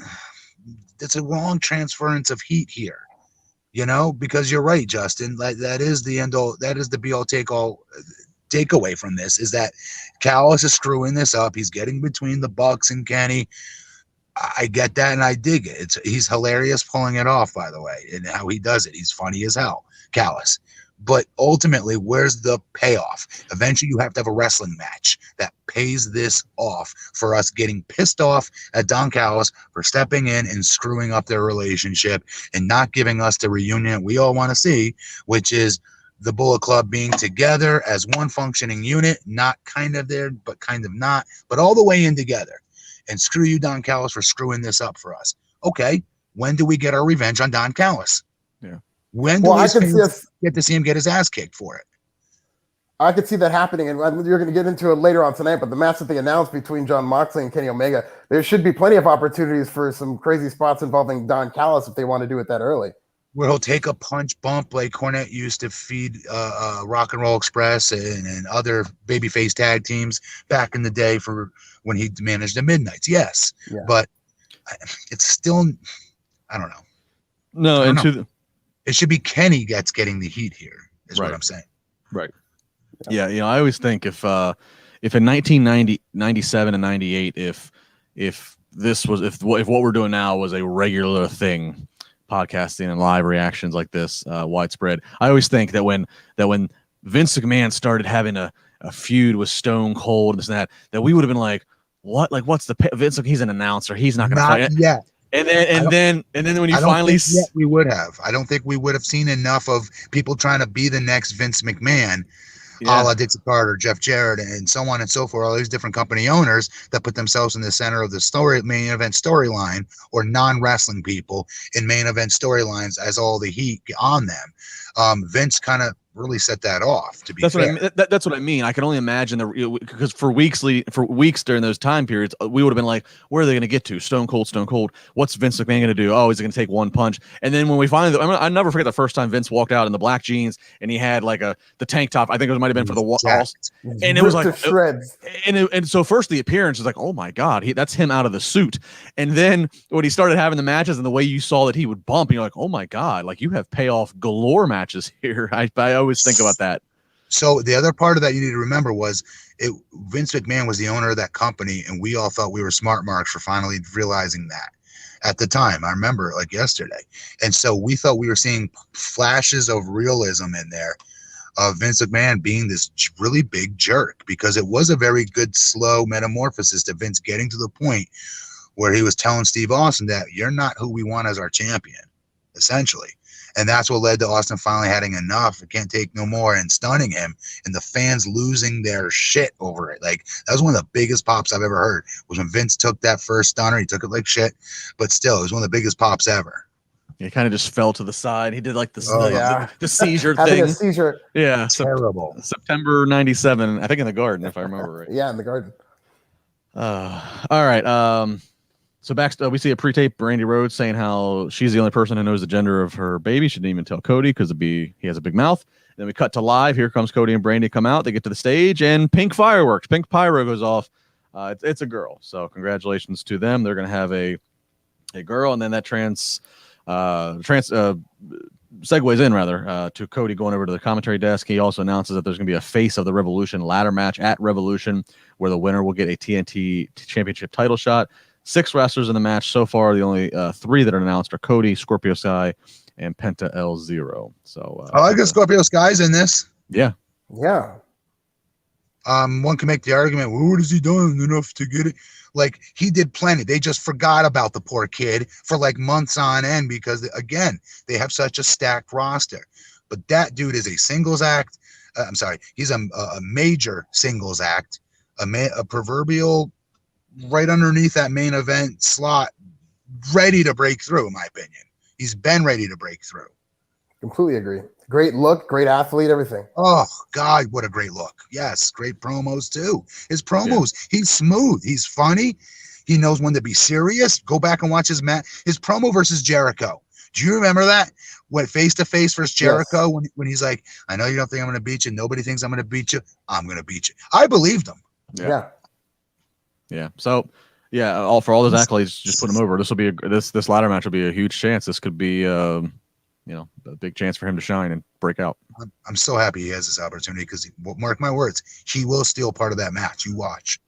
it's a wrong transference of heat here, because you're right, Justin. That is the end all. That is the be all take all takeaway from this is that Callis is screwing this up. He's getting between the Bucks and Kenny. I get that and I dig it. He's hilarious pulling it off, by the way, and how he does it. He's funny as hell, Callis. But ultimately, where's the payoff? Eventually, you have to have a wrestling match that pays this off for us getting pissed off at Don Callis for stepping in and screwing up their relationship and not giving us the reunion we all want to see, which is the Bullet Club being together as one functioning unit, not kind of there, but kind of not, but all the way in together. And screw you, Don Callis, for screwing this up for us. Okay, when do we get our revenge on Don Callis? Yeah. When do we get to see him get his ass kicked for it? I could see that happening, and you're going to get into it later on tonight, but the match that they announced between Jon Moxley and Kenny Omega, there should be plenty of opportunities for some crazy spots involving Don Callis if they want to do it that early. Where he'll take a punch bump like Cornette used to feed Rock and Roll Express and other babyface tag teams back in the day for when he managed the Midnights. Yes, yeah. But it's still, I don't know. No, it should be Kenny getting the heat here, is what I'm saying. Right. Yeah, I always think if in 1990, 97 and 98, if what we're doing now was a regular thing, podcasting and live reactions like this, widespread, I always think that when Vince McMahon started having a feud with Stone Cold and this and that we would have been like, what? Like, what's the Vince? He's an announcer. He's not going to fight. Yeah. And then when you finally we would have. I don't think we would have seen enough of people trying to be the next Vince McMahon, a la Dixie Carter, Jeff Jarrett, and so on and so forth. All these different company owners that put themselves in the center of the main event storyline, or non-wrestling people in main event storylines as all the heat on them. Vince kind of really set that off. To be fair. That's what I mean. I can only imagine because for weeks during those time periods, we would have been like, where are they going to get to? Stone Cold. What's Vince McMahon going to do? Oh, he's going to take one punch. And then when we finally, I never forget the first time Vince walked out in the black jeans and he had like the tank top. I think it might have been for the wall, and it was like shreds. And so first the appearance was like, oh my God, that's him out of the suit. And then when he started having the matches and the way you saw that he would bump, and you're like, oh my God, like you have payoff galore matches here. I always think about that. So the other part of that you need to remember was Vince McMahon was the owner of that company, and we all thought we were smart marks for finally realizing that at the time. I remember like yesterday. And so we thought we were seeing flashes of realism in there of Vince McMahon being this really big jerk, because it was a very good slow metamorphosis to Vince getting to the point where he was telling Steve Austin that you're not who we want as our champion, essentially. And that's what led to Austin finally having enough. It can't take no more, and stunning him, and the fans losing their shit over it. Like, that was one of the biggest pops I've ever heard, was when Vince took that first stunner. He took it like shit, but still, it was one of the biggest pops ever. He kind of just fell to the side. He did like the seizure Having thing. A seizure. Yeah. Terrible. September 97, I think in the Garden, if I remember right. Yeah, in the Garden. All right. So we see a pre-tape Brandy Rhodes saying how she's the only person who knows the gender of her baby. She didn't even tell Cody because he has a big mouth. Then we cut to live. Here comes Cody and Brandy come out. They get to the stage and pink fireworks. Pink pyro goes off. It's a girl. So congratulations to them. They're going to have a girl, and then that segues in rather to Cody going over to the commentary desk. He also announces that there's going to be a Face of the Revolution ladder match at Revolution, where the winner will get a TNT championship title shot. 6 wrestlers in the match so far. The only 3 that are announced are Cody, Scorpio Sky, and Penta L0. So I like the Scorpio Sky's in this. Yeah. One can make the argument, well, what has he done enough to get it? Like, he did plenty. They just forgot about the poor kid for like months on end because, again, they have such a stacked roster. But that dude is a singles act. He's a major singles act, a proverbial right underneath that main event slot, ready to break through, in my opinion. He's been ready to break through. Completely agree. Great look, great athlete, everything. Oh, God, what a great look. Yes, great promos, too. His promos, he's smooth. He's funny. He knows when to be serious. Go back and watch his promo versus Jericho. Do you remember that? Went face-to-face versus Jericho when he's like, I know you don't think I'm going to beat you. Nobody thinks I'm going to beat you. I'm going to beat you. I believed him. Yeah. So, for all those accolades, just put him over. This will be this ladder match will be a huge chance. This could be a big chance for him to shine and break out. I'm so happy he has this opportunity because, mark my words, he will steal part of that match. You watch.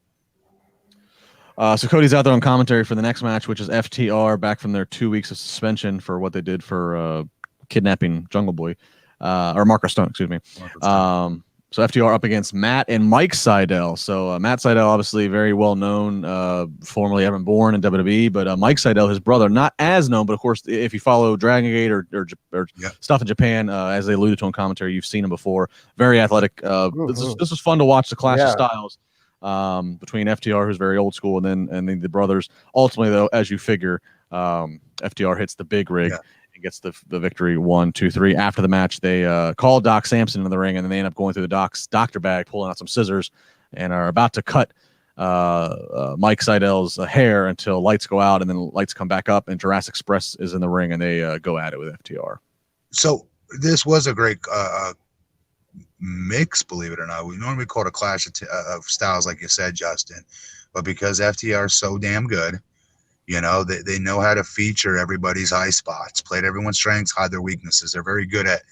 So Cody's out there on commentary for the next match, which is FTR back from their 2 weeks of suspension for what they did for kidnapping Jungle Boy, or Marcus Stone, excuse me. So FTR up against Matt and Mike Sydal. So Matt Sydal, obviously very well known, formerly Evan Bourne in WWE, but Mike Sydal, his brother, not as known, but of course, if you follow Dragon Gate or stuff in Japan, as they alluded to in commentary, you've seen him before. Very athletic. This was fun to watch the clash of styles between FTR, who's very old school, and then the brothers. Ultimately, though, as you figure, FTR hits the big rig. Gets the victory 1, 2, 3. After the match, they call Doc Samson in the ring, and then they end up going through the Doc's doctor bag, pulling out some scissors, and are about to cut Mike Sydal's hair until lights go out, and then lights come back up, and Jurassic Express is in the ring, and they go at it with FTR. So this was a great mix, believe it or not. We normally call it a clash of styles, like you said, Justin, but because FTR is so damn good, they know how to feature everybody's high spots, play to everyone's strengths, hide their weaknesses. They're very good at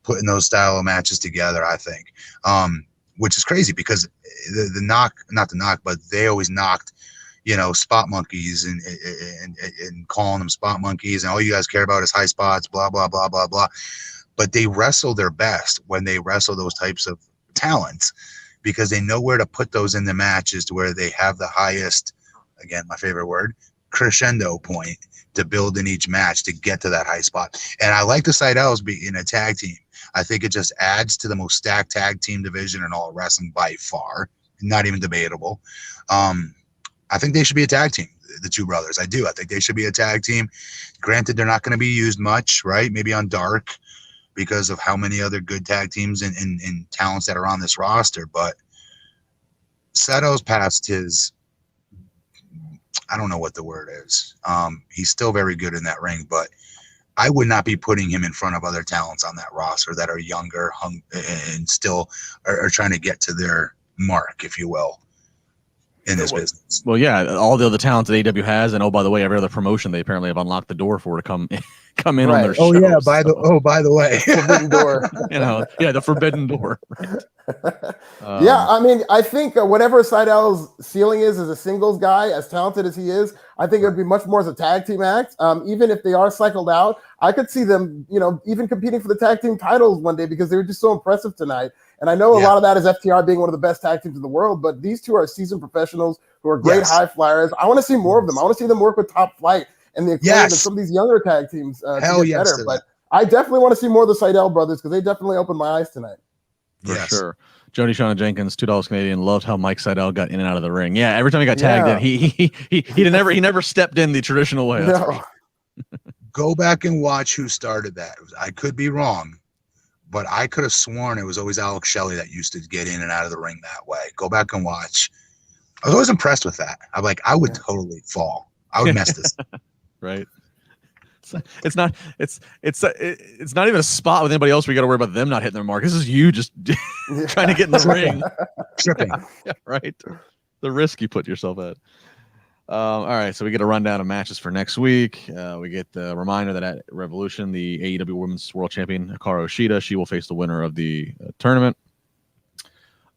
putting those style of matches together, I think, which is crazy because but they always knocked, spot monkeys and calling them spot monkeys. And all you guys care about is high spots, blah, blah, blah, blah, blah. But they wrestle their best when they wrestle those types of talents because they know where to put those in the matches to where they have the highest, again, my favorite word, crescendo point to build in each match to get to that high spot. And I like the Sydals being a tag team. I think it just adds to the most stacked tag team division in all of wrestling by far. Not even debatable. I think they should be a tag team, the two brothers. I do. I think they should be a tag team. Granted, they're not going to be used much, right? Maybe on Dark because of how many other good tag teams and talents that are on this roster. But Seto's past his, I don't know what the word is. He's still very good in that ring, but I would not be putting him in front of other talents on that roster that are younger and still are trying to get to their mark, if you will, in this business. Well, yeah, all the other talents that AEW has, and by the way, every other promotion they apparently have unlocked the door for to come in on their show. Oh yeah, by the way, forbidden door. The forbidden door. I mean, I think whatever Sydal's ceiling is as a singles guy, as talented as he is, I think it would be much more as a tag team act. Even if they are cycled out, I could see them, even competing for the tag team titles one day because they were just so impressive tonight. And I know a lot of that is FTR being one of the best tag teams in the world, but these two are seasoned professionals who are great high flyers. I want to see more of them. I want to see them work with Top Flight and the acclaim of some of these younger tag teams to get better. But I definitely want to see more of the Sydal brothers because they definitely opened my eyes tonight. For sure. Jody Shauna Jenkins, $2 Canadian, loved how Mike Sydal got in and out of the ring. Yeah, every time he got tagged in, he never stepped in the traditional way. No. Go back and watch who started that. I could be wrong, but I could have sworn it was always Alex Shelley that used to get in and out of the ring that way. Go back and watch. I was always impressed with that. I'm like, I would totally fall. I would mess this. Right. It's not even a spot with anybody else where you got to worry about them not hitting their mark. This is you just trying to get in the ring. Tripping. Yeah, right. The risk you put yourself at. All right, so we get a rundown of matches for next week. We get the reminder that at Revolution, the AEW Women's World Champion Hikaru Shida, she will face the winner of the tournament.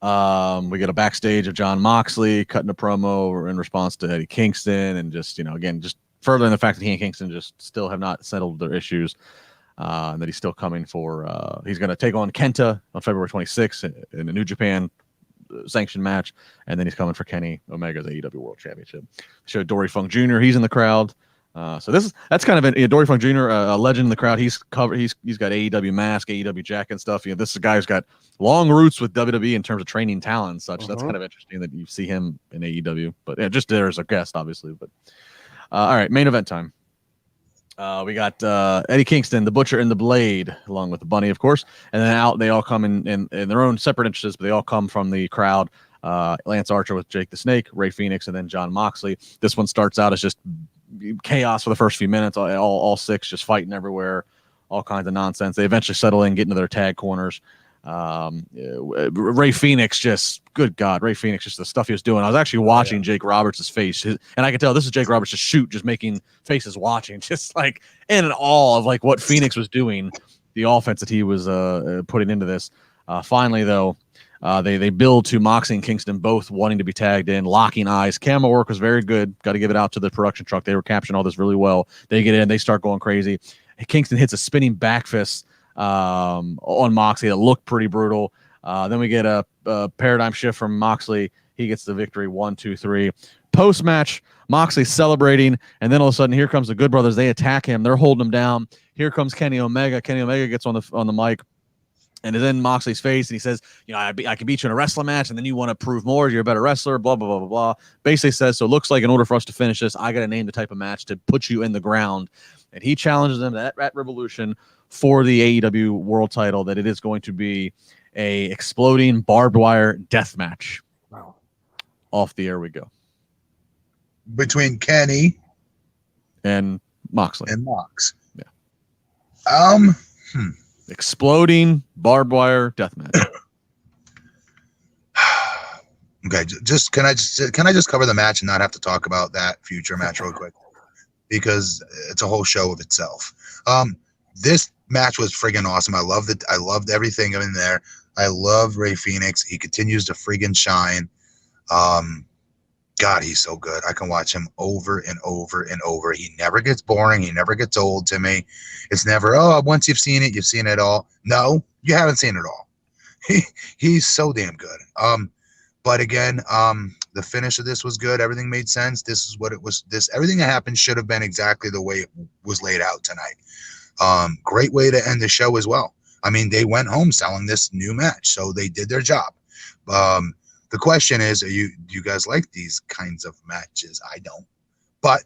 We get a backstage of Jon Moxley cutting a promo in response to Eddie Kingston, and just again, just furthering the fact that he and Kingston just still have not settled their issues, and that he's still coming for. He's going to take on Kenta on February 26th in a New Japan sanctioned match, and then he's coming for Kenny Omega's AEW World Championship. Showed Dory Funk Jr. He's in the crowd. So that's kind of Dory Funk Jr., a legend in the crowd. He's covered. He's got AEW mask, AEW jacket, and stuff. This is a guy who's got long roots with WWE in terms of training talent and such. That's kind of interesting that you see him in AEW, but just there as a guest, obviously. But all right, main event time. We got Eddie Kingston, the Butcher, and the Blade, along with the Bunny, of course. And then out, they all come in their own separate interests, but they all come from the crowd. Lance Archer with Jake the Snake, Ray Phoenix, and then Jon Moxley. This one starts out as just chaos for the first few minutes. All six just fighting everywhere, all kinds of nonsense. They eventually settle in, get into their tag corners. Ray Phoenix, just good God, Ray Phoenix, just the stuff he was doing. I was actually watching Jake Roberts' face, and I could tell this is Jake Roberts just making faces, watching, just like in awe of like what Phoenix was doing, the offense that he was putting into this. Finally, though, they build to Moxley and Kingston both wanting to be tagged in, locking eyes. Camera work was very good. Got to give it out to the production truck. They were capturing all this really well. They get in, they start going crazy. Kingston hits a spinning back fist on Moxley that looked pretty brutal. Then we get a paradigm shift from Moxley. He gets the victory. 1, 2, 3. Post match, Moxley celebrating, and then all of a sudden, here comes the Good Brothers. They attack him. They're holding him down. Here comes Kenny Omega. Kenny Omega gets on the mic and is in Moxley's face, and he says, I can beat you in a wrestling match, and then you want to prove more. You're a better wrestler. Blah blah blah blah blah. Basically says, so it looks like in order for us to finish this, I got to name the type of match to put you in the ground. And he challenges them at Revolution for the AEW World Title, that it is going to be a exploding barbed wire death match. Wow. Off the air we go. Between Kenny and Moxley. And Mox. Yeah. Exploding barbed wire death match. Okay, can I just cover the match and not have to talk about that future match real quick? Because it's a whole show of itself. This match was friggin' awesome. I loved it. I loved everything in there. I love Ray Phoenix. He continues to friggin' shine. God, he's so good. I can watch him over and over and over. He never gets boring. He never gets old to me. It's never, once you've seen it all. No, you haven't seen it all. He's so damn good. But again, the finish of this was good. Everything made sense. This is what it was. Everything that happened should have been exactly the way it was laid out tonight. Great way to end the show as well. I mean, they went home selling this new match, so they did their job. The question is, do you guys like these kinds of matches? I don't. But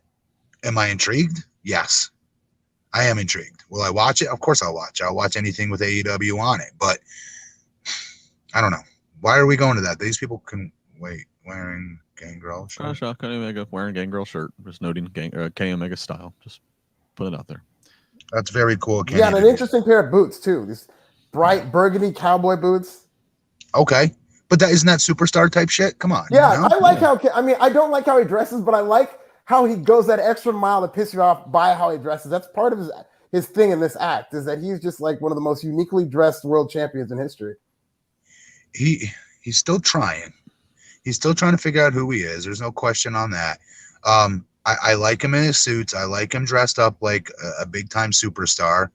am I intrigued? Yes, I am intrigued. Will I watch it? Of course I'll watch. I'll watch anything with AEW on it. But I don't know. Why are we going to that? These people can wait wearing Gangrel shirt. Kenny Omega wearing Gangrel shirt. Just noting Kenny Omega style. Just put it out there. That's very cool. And an interesting pair of boots too. These bright burgundy cowboy boots. Okay. But isn't that superstar type shit? Come on. Yeah, I like how, I don't like how he dresses, but I like how he goes that extra mile to piss you off by how he dresses. That's part of his thing in this act, is that he's just like one of the most uniquely dressed world champions in history. He's still trying. He's still trying to figure out who he is. There's no question on that. I like him in his suits. I like him dressed up like a big time superstar.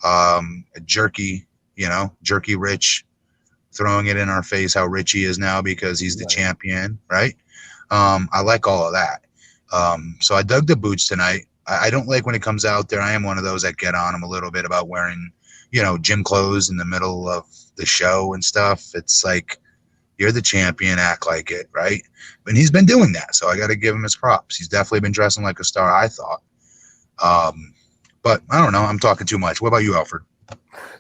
A jerky rich, throwing it in our face how rich he is now because he's the champion, right? I like all of that. So I dug the boots tonight. I don't like when it comes out there. I am one of those that get on him a little bit about wearing, gym clothes in the middle of the show and stuff. It's like, you're the champion, act like it, right? And he's been doing that, so I got to give him his props. He's definitely been dressing like a star, I thought. But I don't know. I'm talking too much. What about you, Alfred?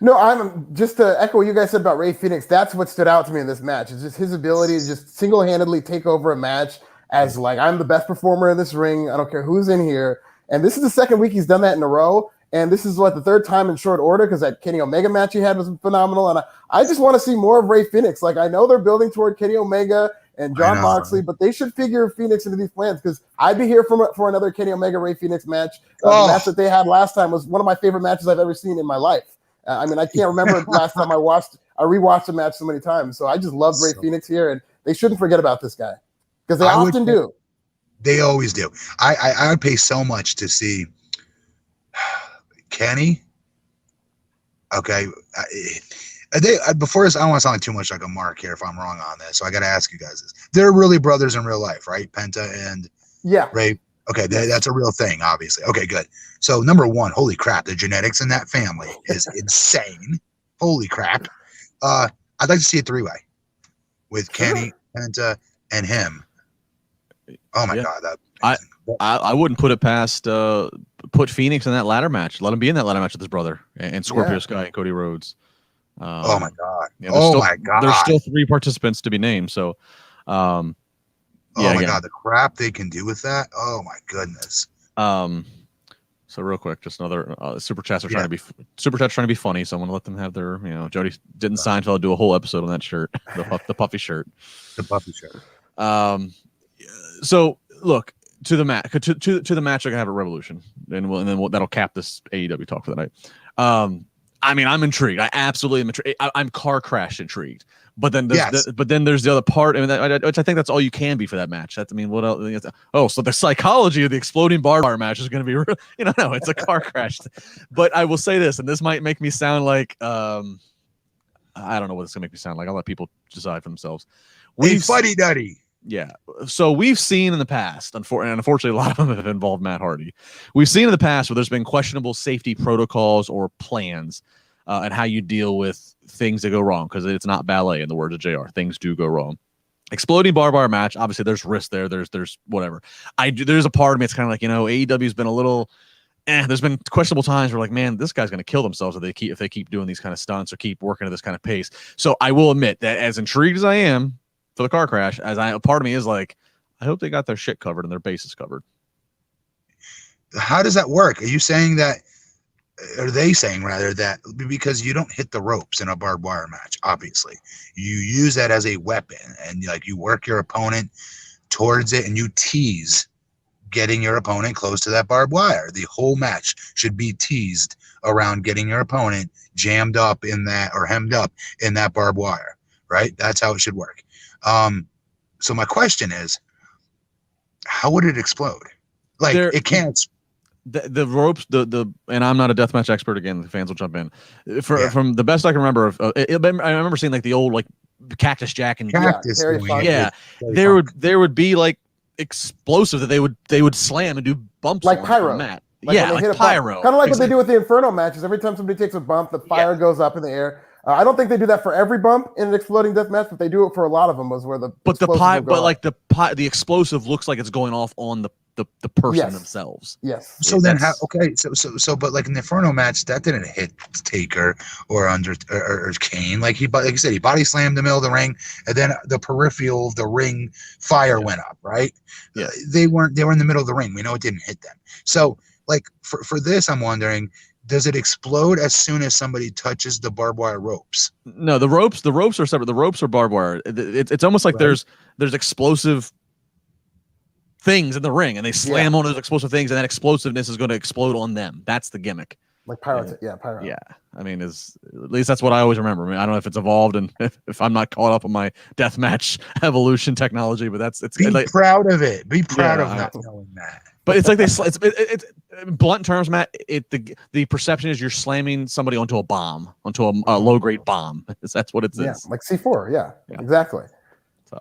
No, I'm just to echo what you guys said about Rey Fenix. That's what stood out to me in this match. It's just his ability to just single-handedly take over a match as like, I'm the best performer in this ring. I don't care who's in here. And this is the second week he's done that in a row. And this is the third time in short order, because that Kenny Omega match he had was phenomenal. And I just want to see more of Rey Fenix. Like, I know they're building toward Kenny Omega and John Moxley, but they should figure Phoenix into these plans, because I'd be here for another Kenny Omega Rey Fenix match. The match that they had last time was one of my favorite matches I've ever seen in my life. I mean, I can't remember last time I rewatched a match so many times. So I just love Rey Fenix here, and they shouldn't forget about this guy, because they often do. They always do. I would pay so much to see Kenny. Okay. Before this, I don't want to sound like too much like a mark here if I'm wrong on this. So I got to ask you guys this. They're really brothers in real life, right? Penta and Rey. Okay, that's a real thing, obviously. Okay, good. So number one, holy crap, the genetics in that family is insane. Holy crap. I'd like to see a three-way with Kenny, Penta, and him. Oh my God. I wouldn't put it past put Phoenix in that ladder match. Let him be in that ladder match with his brother and Scorpio Sky and Cody Rhodes. Oh my God. My God. There's still 3 participants to be named. So my God, the crap they can do with that. Oh my goodness. So real quick, just another super chats are trying to be funny. So I'm gonna let them have their, Jody didn't Seinfeld do a whole episode on that shirt, the puffy shirt. The puffy shirt. So look to the match to the match. I can have a Revolution, and that'll cap this AEW talk for the night. I mean, I'm intrigued. I absolutely am intrigued. I'm car crash intrigued. But then there's the other part, which I think that's all you can be for that match. What else? So the psychology of the exploding barbed wire match is going to be real. No, it's a car crash. But I will say this, and this might make me sound like I don't know what it's going to make me sound like. I'll let people decide for themselves. Fuddy-duddy. Yeah. So we've seen in the past, and unfortunately, a lot of them have involved Matt Hardy. We've seen in the past where there's been questionable safety protocols or plans and how you deal with things that go wrong, because it's not ballet, in the words of JR. Things do go wrong. Exploding barbed wire match, obviously there's risk there. There's whatever. There's a part of me, it's kind of like, AEW's been a little there's been questionable times where like, man, this guy's going to kill themselves if they keep doing these kind of stunts or keep working at this kind of pace. So I will admit that as intrigued as I am for the car crash, part of me is like, I hope they got their shit covered and their bases covered. How does that work? Are they saying rather that because you don't hit the ropes in a barbed wire match, obviously you use that as a weapon, and like you work your opponent towards it and you tease getting your opponent close to that barbed wire. The whole match should be teased around getting your opponent jammed up in that, or hemmed up in that barbed wire, right? That's how it should work. So my question is, how would it explode? Like, it can't. The ropes, and I'm not a deathmatch expert. Again, the fans will jump in. From the best I can remember, I remember seeing like the old like Cactus Jack and there would be like explosive that they would slam and do bumps like pyro. On the mat. Like pyro. Kind of like what they do with the Inferno matches. Every time somebody takes a bump, the fire goes up in the air. I don't think they do that for every bump in an exploding death match, but they do it for a lot of them. Was where the the explosive looks like it's going off on the person themselves. Yes. So then how? Okay. But like in the Inferno match, that didn't hit Taker or Kane. Like you said, he body slammed in the middle of the ring, and then the peripheral of the ring fire went up. Right. Yeah. They were in the middle of the ring. We know it didn't hit them. So like for this, I'm wondering, does it explode as soon as somebody touches the barbed wire ropes? No, the ropes are separate. The ropes are barbed wire. It's almost like there's explosive things in the ring, and they slam on those explosive things, and that explosiveness is going to explode on them. That's the gimmick. Like pyro. Pyro. Yeah. I mean, at least that's what I always remember. I don't know if it's evolved, and if I'm not caught up on my deathmatch evolution technology, but be proud of it. Be proud of not knowing that. But it's like it's blunt terms, Matt. The perception is you're slamming somebody onto a bomb, onto a low grade bomb. That's what it is. Yeah, like C4. Yeah, exactly. So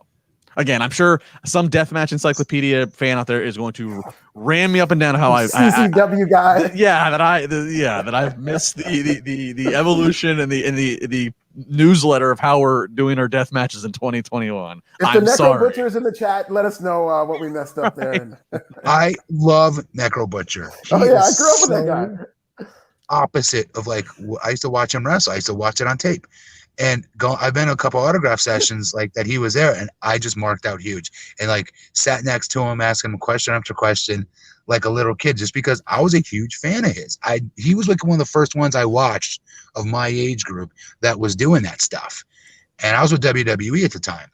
again, I'm sure some deathmatch encyclopedia fan out there is going to ram me up and down how CCW guy. That I've missed the evolution and the newsletter of how we're doing our death matches in 2021. If the Necro Butcher is in the chat, let us know what we messed up there. I love Necro Butcher. I grew up with that guy. opposite of like I used to watch him wrestle. I used to watch it on tape. And I've been to a couple autograph sessions like that he was there, and I just marked out huge and like sat next to him, asking him question after question, like a little kid, just because I was a huge fan of his. He was like one of the first ones I watched of my age group that was doing that stuff, and I was with WWE at the time,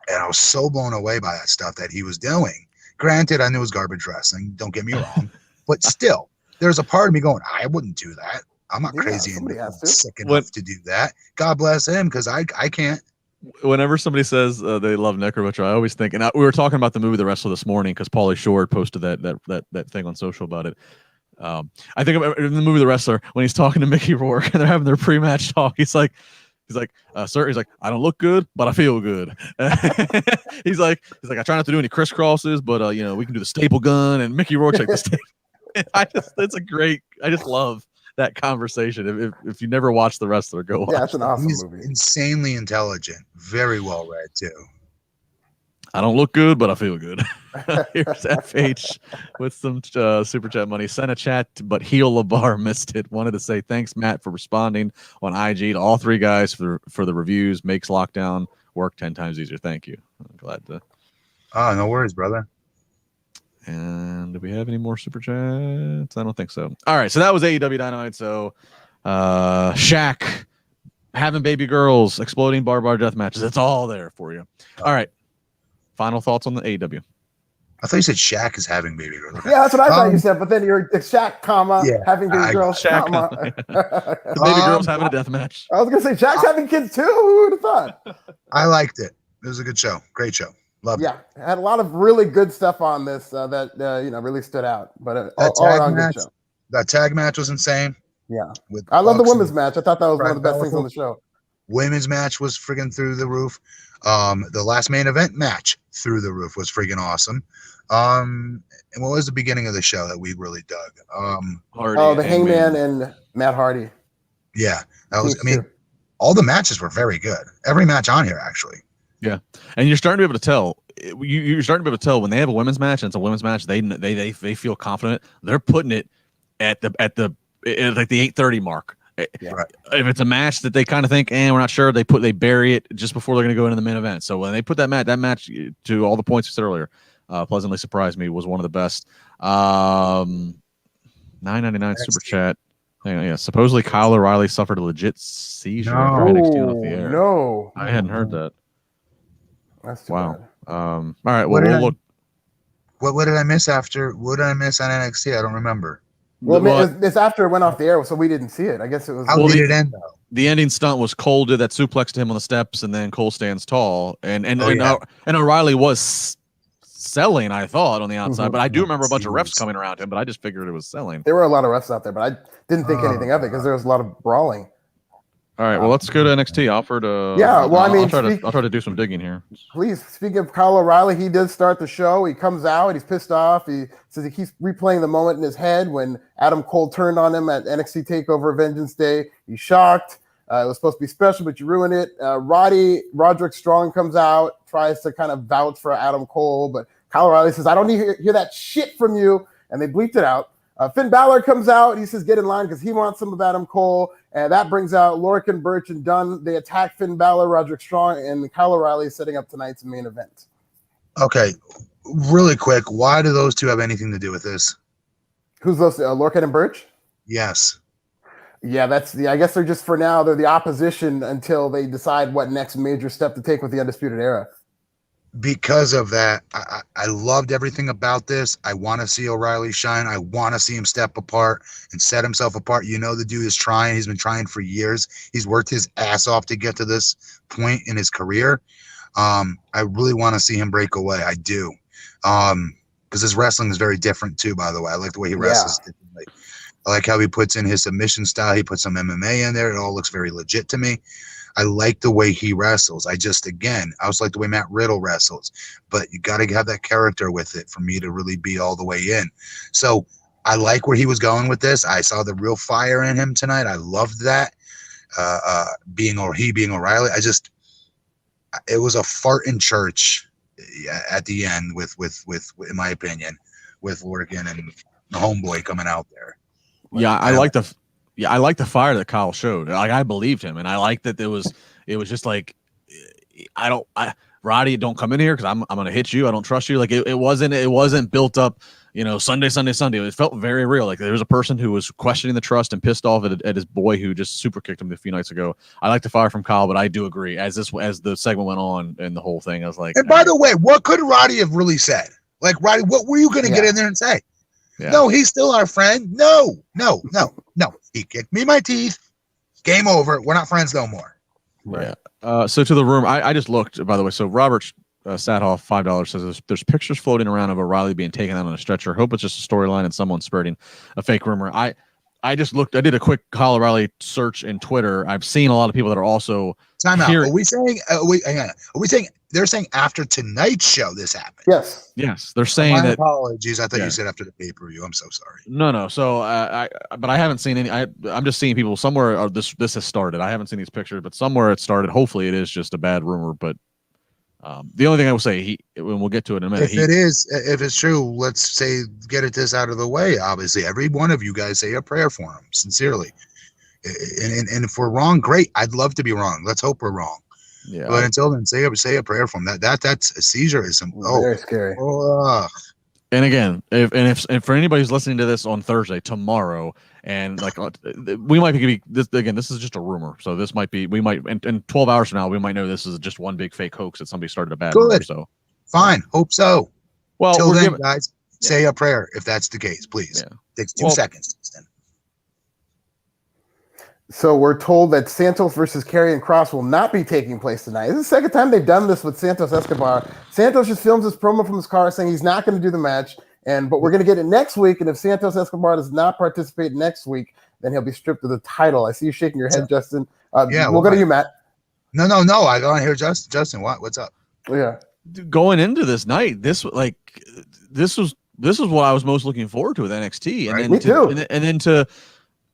and I was so blown away by that stuff that he was doing. Granted, I knew it was garbage wrestling. Don't get me wrong, but still, there's a part of me going, I wouldn't do that. I'm not crazy and sick enough to do that. God bless him, because I can't. Whenever somebody says they love Nick Butcher, I always think, and we were talking about the movie The Wrestler this morning because Pauly Shore posted that thing on social about it. I think in the movie The Wrestler, when he's talking to Mickey Rourke and they're having their pre-match talk, he's like, sir, he's like, I don't look good, but I feel good. he's like, I try not to do any crisscrosses, but we can do the staple gun. And Mickey Rourke's like, the staple. I just love that conversation. If you never watched The Wrestler, go watch. Yeah, it's an awesome He's movie. Insanely intelligent, very well read too. I don't look good, but I feel good. Here's FH with some super chat money. Sent a chat, but Heel LaBar missed it. Wanted to say thanks, Matt, for responding on IG to all three guys for the reviews. Makes lockdown work 10 times easier. Thank you. I'm glad to. Oh, no worries, brother. And do we have any more super chats? I don't think so. All right, so that was AEW Dynamite. So Shaq having baby girls, exploding bar death matches. It's all there for you. All right. Final thoughts on the AEW. I thought you said Shaq is having baby girls. Yeah, that's what I thought you said, but then you're Shaq, having baby girls, Shaq, the baby girls having a death match. I was gonna say Shaq's having kids too. Who would have thought? I liked it. It was a good show. Great show. Loved it. Had a lot of really good stuff on this that really stood out. But all around good show. That tag match was insane. Yeah, I love the women's match. I thought that was one of the best things on the show. Women's match was friggin' through the roof. The last main event match through the roof was friggin' awesome. And what was the beginning of the show that we really dug? The Hangman and Matt Hardy. Yeah, that was. I mean, all the matches were very good. Every match on here, actually. Yeah, and you're starting to be able to tell. You're starting to be able to tell when they have a women's match and it's a women's match. They feel confident. They're putting it at the 8:30 mark. Yeah. Right. If it's a match that they kind of think, we're not sure, they bury it just before they're going to go into the main event. So when they put that match to all the points you said earlier, pleasantly surprised me, was one of the best. $9.99 super chat. Hang on, yeah. Supposedly Kyle O'Reilly suffered a legit seizure after NXT off the air. No, I hadn't heard that. That's too wow. bad. All right. Well, we'll look. What did I miss after? What did I miss on NXT? I don't remember. Well, it's after it went off the air, so we didn't see it. I guess it was. How did it end though? The ending stunt was Cole did that suplex to him on the steps, and then Cole stands tall, and O'Reilly was selling, I thought, on the outside, but I do remember a bunch of refs coming around him, but I just figured it was selling. There were a lot of refs out there, but I didn't think anything of it because there was a lot of brawling. All right, well, let's go to NXT. Alfred. I'll try to do some digging here. Please, speaking of Kyle O'Reilly, he did start the show. He comes out, he's pissed off. He says he keeps replaying the moment in his head when Adam Cole turned on him at NXT TakeOver Vengeance Day. He's shocked. It was supposed to be special, but you ruined it. Roderick Strong comes out, tries to kind of vouch for Adam Cole, but Kyle O'Reilly says, I don't need to hear that shit from you, and they bleeped it out. Finn Balor comes out. He says, get in line because he wants some of Adam Cole. And that brings out Lorcan, Birch, and Dunn. They attack Finn Balor, Roderick Strong, and Kyle O'Reilly is setting up tonight's main event. Okay, really quick. Why do those two have anything to do with this? Who's those? Lorcan and Birch? Yes. Yeah, I guess they're just for now. They're the opposition until they decide what next major step to take with the Undisputed Era. Because of that, I loved everything about this. I want to see O'Reilly shine. I want to see him step apart and set himself apart. You know, the dude is trying. He's been trying for years. He's worked his ass off to get to this point in his career. I really want to see him break away. I do. Because his wrestling is very different too, by the way. I like the way he wrestles differently. I like how he puts in his submission style. He puts some MMA in there. It all looks very legit to me. I like the way he wrestles. I also like the way Matt Riddle wrestles, but you got to have that character with it for me to really be all the way in. So I like where he was going with this. I saw the real fire in him tonight. I loved that. Being O'Reilly. It was a fart in church at the end with in my opinion, with Lorcan and the homeboy coming out there. Yeah, I like the Yeah, I like the fire that Kyle showed. Like, I believed him, and I like that it was just like, Roddy, don't come in here because I'm gonna hit you. I don't trust you. Like, it wasn't built up, Sunday. It felt very real. Like, there was a person who was questioning the trust and pissed off at his boy who just super kicked him a few nights ago. I like the fire from Kyle, but I do agree. As the segment went on and the whole thing, I was like, and by the way, what could Roddy have really said? Like, Roddy, what were you gonna get in there and say? Yeah. No, he's still our friend. No. He kicked me in my teeth. Game over. We're not friends no more. Right. Yeah. So to the rumor, I just looked, by the way. So Robert Sathoff, $5 says there's pictures floating around of O'Reilly being taken out on a stretcher. Hope it's just a storyline and someone spreading a fake rumor. I just looked. I did a quick Kyle O'Reilly search in Twitter. I've seen a lot of people that are also. Time out. Are we saying? Hang on. Are we saying? They're saying after tonight's show this happened. Yes. They're saying my that. Apologies. I thought you said after the pay-per-view. I'm so sorry. No. So but I haven't seen any. I'm just seeing people somewhere. This has started. I haven't seen these pictures, but somewhere it started. Hopefully, it is just a bad rumor. But the only thing I will say, when we'll get to it in a minute. If it's true, let's say get this out of the way. Obviously, every one of you guys say a prayer for him, sincerely. And if we're wrong, great. I'd love to be wrong. Let's hope we're wrong. Yeah. But until then, say a prayer for him. That's a seizure. Very scary. And again, if for anybody who's listening to this on Thursday, tomorrow, and like we might be this again. This is just a rumor, so this might be. We might in 12 hours from now, we might know this is just one big fake hoax that somebody started a bad rumor. So fine, hope so. Well, till then, guys, say a prayer if that's the case, please. Yeah. Takes 2 seconds. So we're told that Santos versus Karrion Kross will not be taking place tonight. This is the second time they've done this with Santos Escobar. Santos just films his promo from his car saying he's not going to do the match, but we're going to get it next week. And if Santos Escobar does not participate next week, then he'll be stripped of the title. I see you shaking your head, Justin. We'll go to you, Matt. No. I don't hear Justin. Justin, what's up? Yeah, going into this night, this was what I was most looking forward to with NXT, and Me too. And then to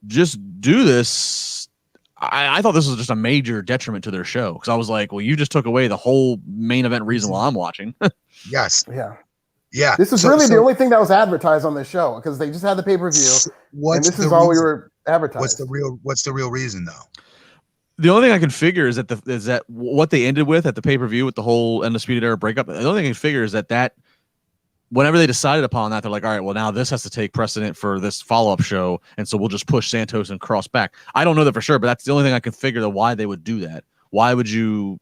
just do this, I thought this was just a major detriment to their show, because I was like, well, you just took away the whole main event reason why I'm watching. Yes. Yeah. This is really the only thing that was advertised on this show, because they just had the pay-per-view, and this is all we were advertising. What's the real reason, though? The only thing I can figure is that what they ended with at the pay-per-view with the whole Undisputed Era breakup. The only thing I can figure is that whenever they decided upon that, they're like, all right, well, now this has to take precedent for this follow-up show, and so we'll just push Santos and Kross back. I don't know that for sure, but that's the only thing I can figure why they would do that. Why would you,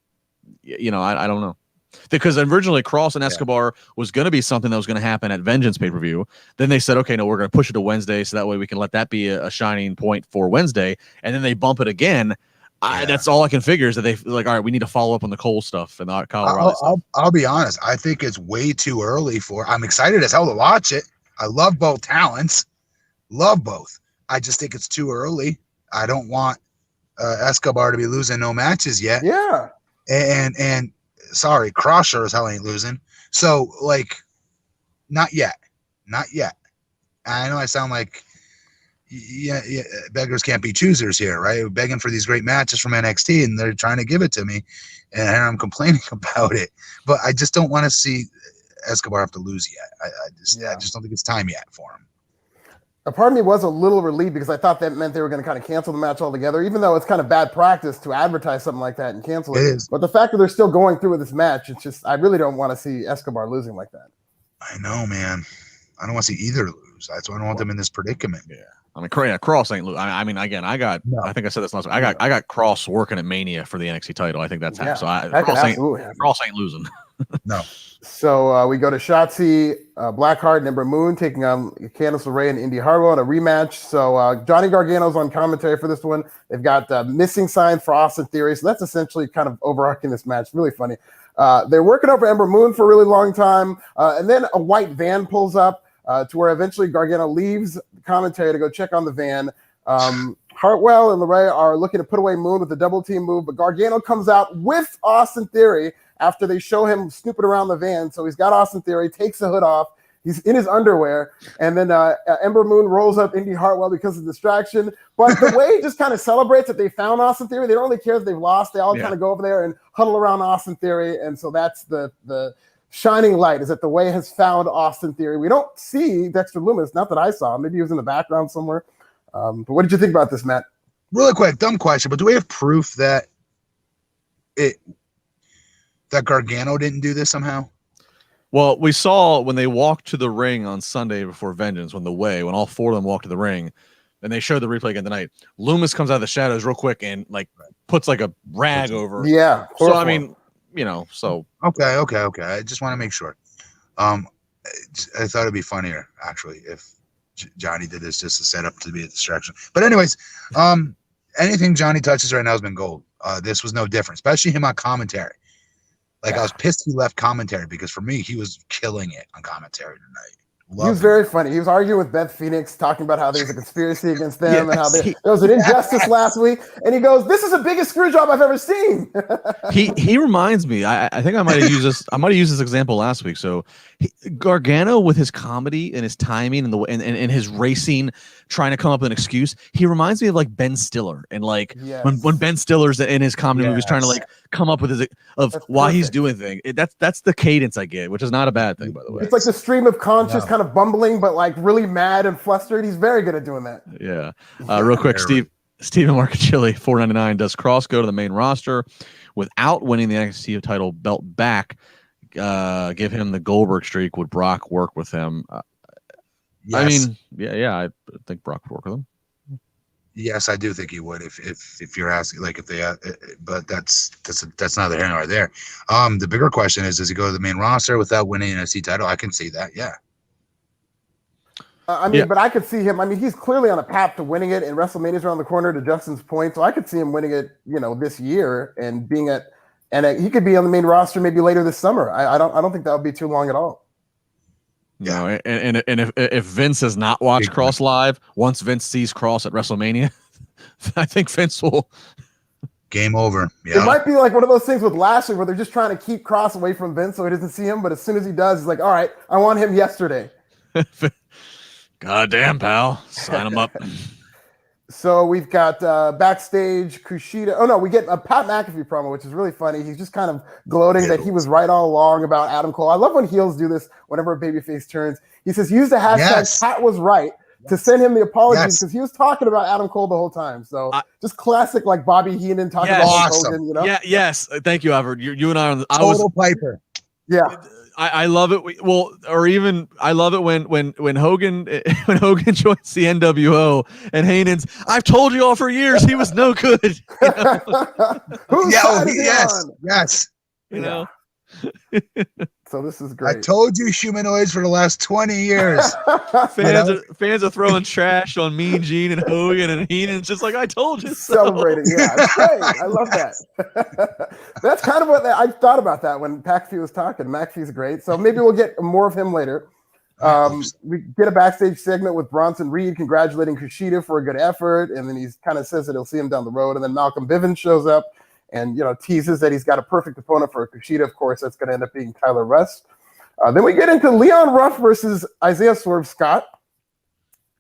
I don't know. Because originally Kross and Escobar was going to be something that was going to happen at Vengeance pay-per-view. Then they said, okay, no, we're going to push it to Wednesday, so that way we can let that be a shining point for Wednesday, and then they bump it again. That's all I can figure is that they like, all right, we need to follow up on the Cole stuff and the Kyle O'Reilly stuff. I'll be honest. I think it's way too early I'm excited as hell to watch it. I love both talents. Love both. I just think it's too early. I don't want Escobar to be losing no matches yet. Yeah. And sorry, Kross sure as hell ain't losing. So, like, not yet. I know I sound like beggars can't be choosers here, right? We're begging for these great matches from NXT, and they're trying to give it to me, and I'm complaining about it. But I just don't want to see Escobar have to lose yet. I just don't think it's time yet for him. A part of me was a little relieved, because I thought that meant they were going to kind of cancel the match altogether, even though it's kind of bad practice to advertise something like that and cancel it. It is. But the fact that they're still going through with this match, it's just, I really don't want to see Escobar losing like that. I know, man. I don't want to see either lose. That's why I don't want them in this predicament. Yeah. I mean, Kross ain't losing. I mean, again, I think I said this last week. I got Kross working at Mania for the NXT title. I think that's happening. So Kross ain't losing. No. So we go to Shotzi, Blackheart, and Ember Moon taking on Candice LeRae and Indy Hartwell in a rematch. So Johnny Gargano's on commentary for this one. They've got missing sign for Austin Theory. So that's essentially kind of overarching this match. Really funny. They're working over Ember Moon for a really long time. And then a white van pulls up to where eventually Gargano leaves the commentary to go check on the van. Hartwell and LeRae are looking to put away Moon with a double team move, but Gargano comes out with Austin Theory after they show him snooping around the van. So he's got Austin Theory, takes the hood off. He's in his underwear. And then Ember Moon rolls up Indy Hartwell because of distraction. But the way he just kind of celebrates that they found Austin Theory, they don't really care if they've lost. They all kind of go over there and huddle around Austin Theory. And so that's the shining light, is that the Way has found Austin Theory. We don't see Dexter Lumis, not that I saw. Maybe he was in the background somewhere. But what did you think about this, Matt? Really quick, dumb question, but do we have proof that Gargano didn't do this somehow? Well, we saw when they walked to the ring on Sunday before Vengeance, when all four of them walked to the ring, and they showed the replay again tonight. Loomis comes out of the shadows real quick and like puts like a rag over. Yeah. So I mean, so okay. I just want to make sure. I thought it'd be funnier actually if Johnny did this just to set up to be a distraction. But anyways, anything Johnny touches right now has been gold. This was no different, especially him on commentary. Like I was pissed he left commentary because for me he was killing it on commentary tonight. He was very funny. He was arguing with Beth Phoenix, talking about how there's a conspiracy against them and how there was an injustice last week. And he goes, "This is the biggest screw job I've ever seen." He reminds me. I think I might have used this. I might have used this example last week. So Gargano with his comedy and his timing and his racing, trying to come up with an excuse. He reminds me of like Ben Stiller and like when Ben Stiller's in his comedy movies trying to like come up with why he's doing things. That's the cadence I get, which is not a bad thing, by the way. It's like the stream of conscious kind of bumbling, but like really mad and flustered. He's very good at doing that. Yeah. Real quick, Steven Marcachilli, $4.99. Does Cross go to the main roster without winning the NXT title belt back? Give him the Goldberg streak. Would Brock work with him? Yes. I mean, I think Brock would work with him. Yes, I do think he would if you're asking, like if they, but that's neither here nor there. The bigger question is, does he go to the main roster without winning an NXT title? I can see that. Yeah. But I could see him. I mean, he's clearly on a path to winning it, and WrestleMania's around the corner. To Justin's point, so I could see him winning it, this year and being he could be on the main roster maybe later this summer. I don't think that would be too long at all. No, and if Vince has not watched Cross live, once Vince sees Cross at WrestleMania, I think Vince will. Game over. Yeah. It might be like one of those things with Lashley where they're just trying to keep Cross away from Vince so he doesn't see him, but as soon as he does, he's like, "All right, I want him yesterday." Goddamn, pal. Sign him up. So we've got backstage Kushida. Oh, no, we get a Pat McAfee promo, which is really funny. He's just kind of gloating that he was right all along about Adam Cole. I love when heels do this whenever a babyface turns. He says, use the hashtag Pat was right to send him the apologies because he was talking about Adam Cole the whole time. So just classic like Bobby Heenan talking about Hogan, Yeah, yes. Thank you, Alfred. You and I are on the total Piper. Yeah. I love it. I love it when Hogan joins the NWO and Heenan's. I've told you all for years he was no good. Yes. So this is great. I told you humanoids for the last 20 years. Fans are throwing trash on Mean Gene and Hogan, and Heenan's just like, I told you so. Celebrating. Yeah, it's great. I love that. That's kind of what I thought about that when McAfee was talking. McAfee's great. So maybe we'll get more of him later. We get a backstage segment with Bronson Reed congratulating Kushida for a good effort, and then he kind of says that he'll see him down the road, and then Malcolm Bivens shows up and teases that he's got a perfect opponent for Kushida. Of course, that's going to end up being Tyler Rust. Then we get into Leon Ruff versus Isaiah Swerve Scott.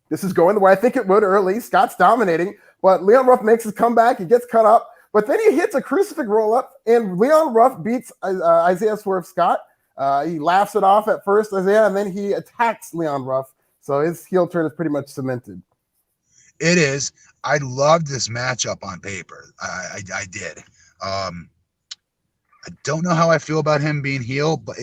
This is going the way I think it would early. Scott's dominating, but Leon Ruff makes his comeback. He gets cut up, but then he hits a crucifix roll-up, and Leon Ruff beats Isaiah Swerve Scott. He laughs it off at first, Isaiah, and then he attacks Leon Ruff. So his heel turn is pretty much cemented. It is. I loved this matchup on paper. I did. I don't know how I feel about him being heel, but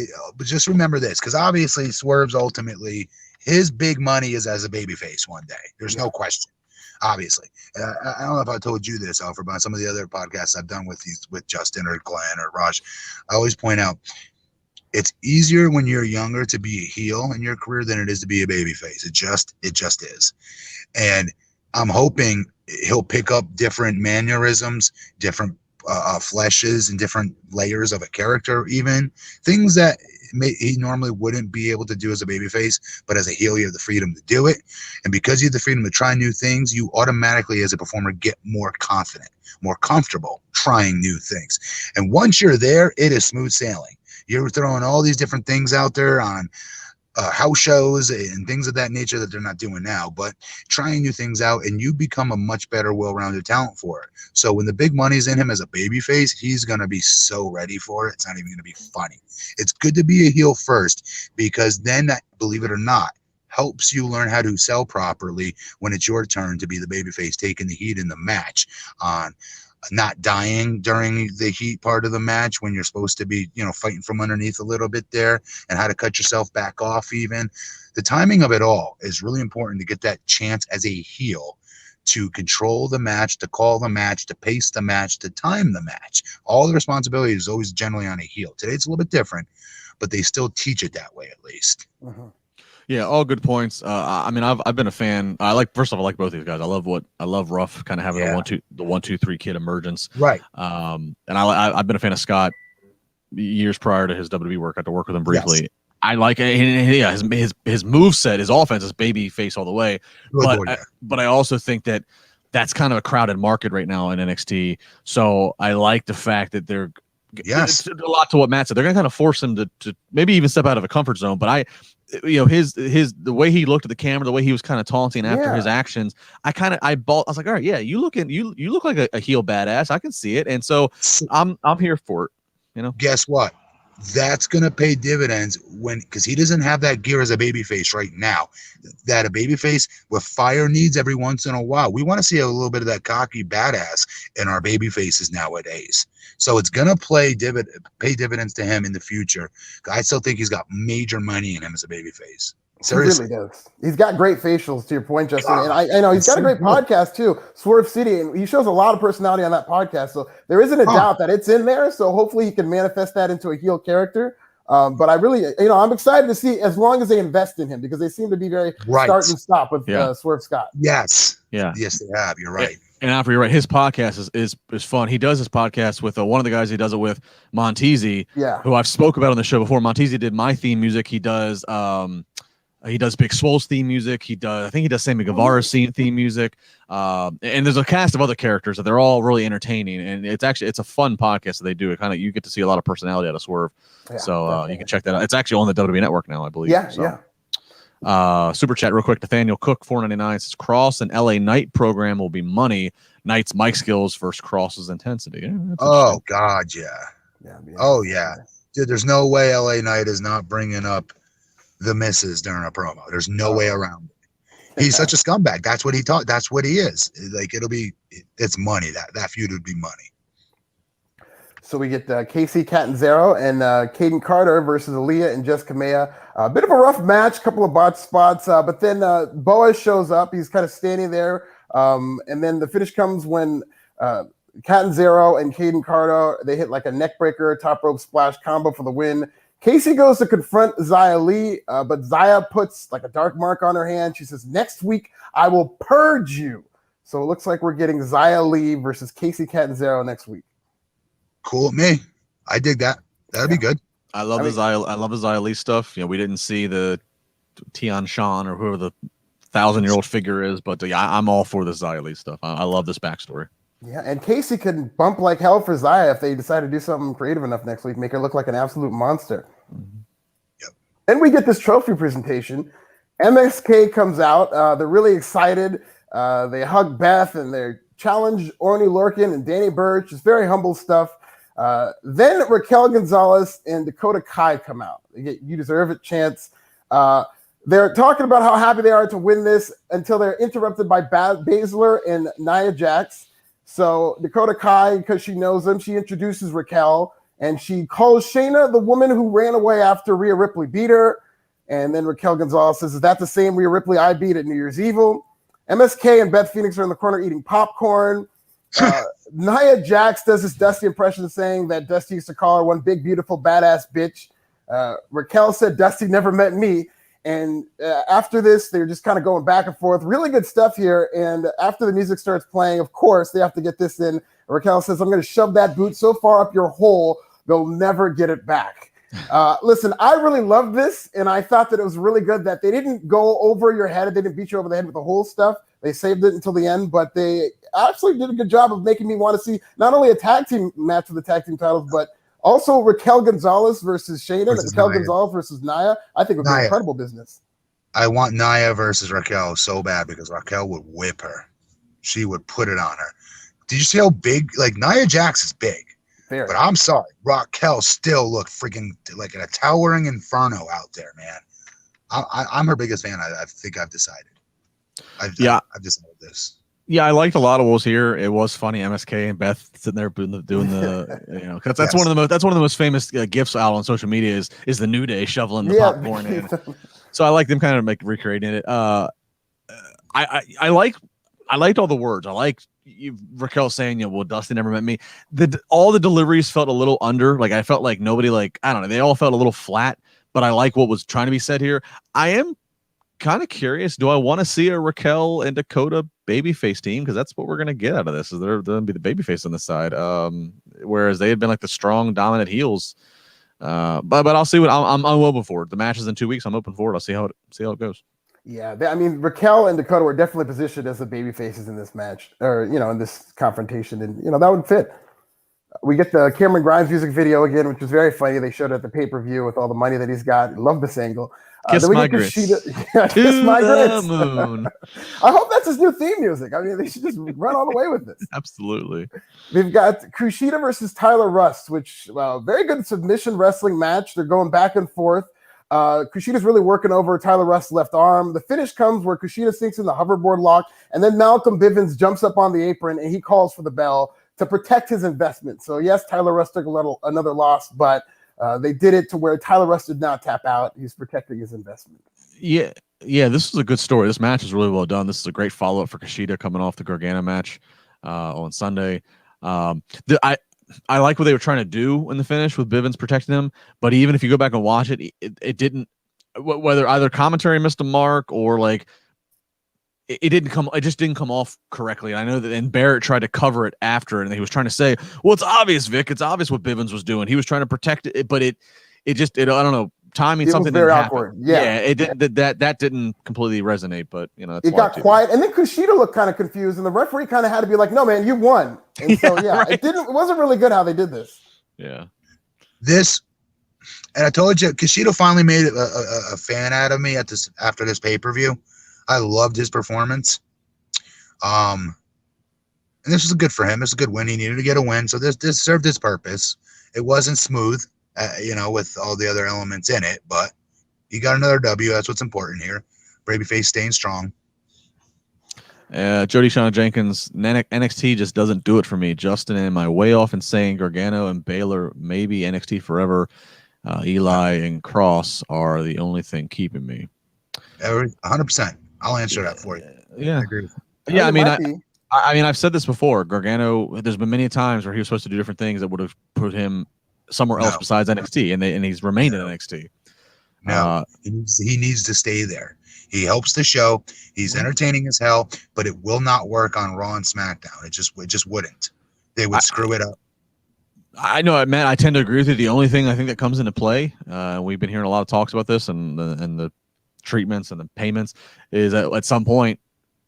just remember this, because obviously Swerve's ultimately his big money is as a babyface one day. There's no question. Obviously, I don't know if I told you this, Alfred, but on some of the other podcasts I've done with Justin or Glenn or Raj, I always point out it's easier when you're younger to be a heel in your career than it is to be a babyface. It just is, and I'm hoping he'll pick up different mannerisms, different fleshes and different layers of a character, even things that he normally wouldn't be able to do as a babyface, but as a heel, you have the freedom to do it. And because you have the freedom to try new things, you automatically, as a performer, get more confident, more comfortable trying new things. And once you're there, it is smooth sailing. You're throwing all these different things out there on house shows and things of that nature that they're not doing now, but trying new things out, and you become a much better, well-rounded talent for it. So when the big money's in him as a babyface, he's going to be so ready for it. It's not even going to be funny. It's good to be a heel first, because then, believe it or not, helps you learn how to sell properly when it's your turn to be the babyface, taking the heat in the match, on not dying during the heat part of the match when you're supposed to be, fighting from underneath a little bit there, and how to cut yourself back off. Even the timing of it all is really important to get that chance as a heel to control the match, to call the match, to pace the match, to time the match. All the responsibility is always generally on a heel. Today it's a little bit different, but they still teach it that way, at least. Mm-hmm. Yeah, all good points. I mean, I've been a fan. First of all, I like both these guys. I love Ruff kind of having the 1, 2, 3 kid emergence. Right. And I've been a fan of Scott years prior to his WWE work. I had to work with him briefly. Yes. I like his moveset, his offense is baby face all the way. But I also think that that's kind of a crowded market right now in NXT. So I like the fact that they're it's a lot to what Matt said. They're gonna kind of force him to maybe even step out of a comfort zone. But the way he looked at the camera, the way he was kind of taunting after his actions, I was like, all right, yeah, you look like a heel badass. I can see it, and so I'm here for it. Guess what? That's gonna pay dividends because he doesn't have that gear as a babyface right now. That a babyface with fire needs every once in a while. We want to see a little bit of that cocky badass in our babyfaces nowadays. So it's gonna pay dividends to him in the future. I still think he's got major money in him as a babyface. Seriously. He really does. He's got great facials, to your point, Justin. And I know he's got a great podcast too, Swerve City, and he shows a lot of personality on that podcast. So there isn't a doubt that it's in there. So hopefully he can manifest that into a heel character. But I really, I'm excited to see, as long as they invest in him, because they seem to be very start and stop with Swerve Scott. Yes. Yeah. Yes, they have. You're right. And Alfred, you're right. His podcast is fun. He does his podcast with one of the guys he does it with, Montezi, who I've spoke about on the show before. Montezi did my theme music. He does Big Swole's theme music. I think he does Sammy Guevara's theme music. And there's a cast of other characters that they're all really entertaining. And it's a fun podcast that they do. You get to see a lot of personality out of Swerve. Yeah, so you can check that out. It's actually on the WWE Network now, I believe. Super chat real quick. Nathaniel Cook, $4.99 says Cross and LA Knight program will be money. Knight's mic skills versus Cross's intensity. Oh God, yeah. Oh yeah, dude. There's no way LA Knight is not bringing up the misses during a promo. There's no way around it. He's such a scumbag. That's what he taught. That's what he is. Like it's money. That feud would be money. So we get Casey Catanzaro and Caden Carter versus Aaliyah and Jessica Mea. A bit of a rough match, couple of botched spots, but then Boaz shows up. He's kind of standing there, and then the finish comes when Catanzaro and Caden Carter, they hit like a neck breaker, top rope splash combo for the win. Casey goes to confront Xia Li, but Xia puts like a dark mark on her hand. She says, "Next week, I will purge you." So it looks like we're getting Xia Li versus Casey Catanzaro next week. Cool with me. I dig that. That'd be good. I love the Xia Li stuff. We didn't see the Tian Shan or whoever the 1,000-year-old figure is, but I'm all for the Xia Li stuff. I love this backstory. Yeah, and Casey could bump like hell for Xia if they decide to do something creative enough next week, make her look like an absolute monster. Mm-hmm. Yep. Then we get this trophy presentation. MSK comes out. They're really excited. They hug Beth and they challenge Orny Lorcan and Danny Burch. It's very humble stuff. Then Raquel Gonzalez and Dakota Kai come out. They get "You Deserve It" chants. They're talking about how happy they are to win this until they're interrupted by Baszler and Nia Jax. So Dakota Kai, because she knows them, she introduces Raquel and she calls Shayna the woman who ran away after Rhea Ripley beat her. And then Raquel Gonzalez says, "Is that the same Rhea Ripley I beat at New Year's Evil?" MSK and Beth Phoenix are in the corner eating popcorn. Nia Jax does this Dusty impression saying that Dusty used to call her one big, beautiful, badass bitch. Raquel said Dusty never met me. And after this, they're just kind of going back and forth. Really good stuff here. And after the music starts playing, of course, they have to get this in. Raquel says, "I'm going to shove that boot so far up your hole, they'll never get it back." Listen, I really love this. And I thought that it was really good that they didn't go over your head. They didn't beat you over the head with the whole stuff. They saved it until the end, but they actually did a good job of making me want to see not only a tag team match for the tag team titles, but also Raquel Gonzalez versus Shayna, Raquel Gonzalez versus Nia. I think it would be incredible business. I want Nia versus Raquel so bad because Raquel would whip her. She would put it on her. Did you see how big? Like, Nia Jax is big. Very. But I'm sorry, Raquel still looked freaking like a towering inferno out there, man. I'm her biggest fan. I think I've decided. I've decided this. Yeah, I liked a lot of what was here. It was funny. MSK and Beth sitting there doing the because that's one of the most famous gifs out on social media is the New Day shoveling the popcorn in. So I like them kind of recreating it. I liked all the words. I like Raquel saying, well, Dustin never met me. All the deliveries felt a little under. Like I felt like nobody I don't know. They all felt a little flat. But I like what was trying to be said here. I am kind of curious. Do I want to see a Raquel and Dakota babyface team? Because that's what we're gonna get out of this. Is they're going to be the babyface on this side, whereas they had been like the strong, dominant heels. But I'll see what I'm open for it. The match is in 2 weeks. I'm open for it. I'll see how it goes. Yeah, I mean Raquel and Dakota were definitely positioned as the baby faces in this match, or in this confrontation, and that would fit. We get the Cameron Grimes music video again, which was very funny. They showed it at the pay-per-view with all the money that he's got. Love this angle. Kiss then we my get grits. Kiss my grits. Moon. I hope that's his new theme music. I mean, they should just run all the way with this. Absolutely. We've got Kushida versus Tyler Rust, which very good submission wrestling match. They're going back and forth. Kushida's really working over Tyler Rust's left arm. The finish comes where Kushida sinks in the hoverboard lock, and then Malcolm Bivens jumps up on the apron and he calls for the bell to protect his investment. So yes, Tyler Rust took another loss, but they did it to where Tyler Rust did not tap out. He's protecting his investment. Yeah, this is a good story. This match is really well done. This is a great follow-up for Kushida coming off the Gargano match on Sunday. I like what they were trying to do in the finish with Bivens protecting him, but even if you go back and watch it, it didn't, whether either commentary missed a mark or it just didn't come off correctly. And I know that, and Barrett tried to cover it after, and he was trying to say, well, it's obvious, Vic. It's obvious what Bivens was doing. He was trying to protect it, but it I don't know, timing, something very didn't awkward. happen. Yeah, it did, that didn't completely resonate, but it got quiet, and then Kushida looked kind of confused, and the referee kind of had to be like, no, man, you won. And so, right. It wasn't really good how they did this. Yeah. And I told you, Kushida finally made a fan out of me after this pay-per-view. I loved his performance. And this was good for him. It's a good win. He needed to get a win. So this served its purpose. It wasn't smooth, with all the other elements in it, but he got another W. That's what's important here. Babyface staying strong. Jody Shauna Jenkins, NXT just doesn't do it for me. Justin, am I way off in saying Gargano and Baylor, maybe NXT forever? Eli and Cross are the only thing keeping me. 100%. I'll answer that for you. Yeah. I agree. Yeah, I mean, I've said this before. Gargano, there's been many times where he was supposed to do different things that would have put him somewhere else besides NXT, and he's remained in NXT. No, he needs to stay there. He helps the show. He's entertaining as hell, but it will not work on Raw and SmackDown. It just wouldn't. They would screw it up. I know, Matt. I tend to agree with you. The only thing I think that comes into play, we've been hearing a lot of talks about this, and the treatments and the payments, is that at some point,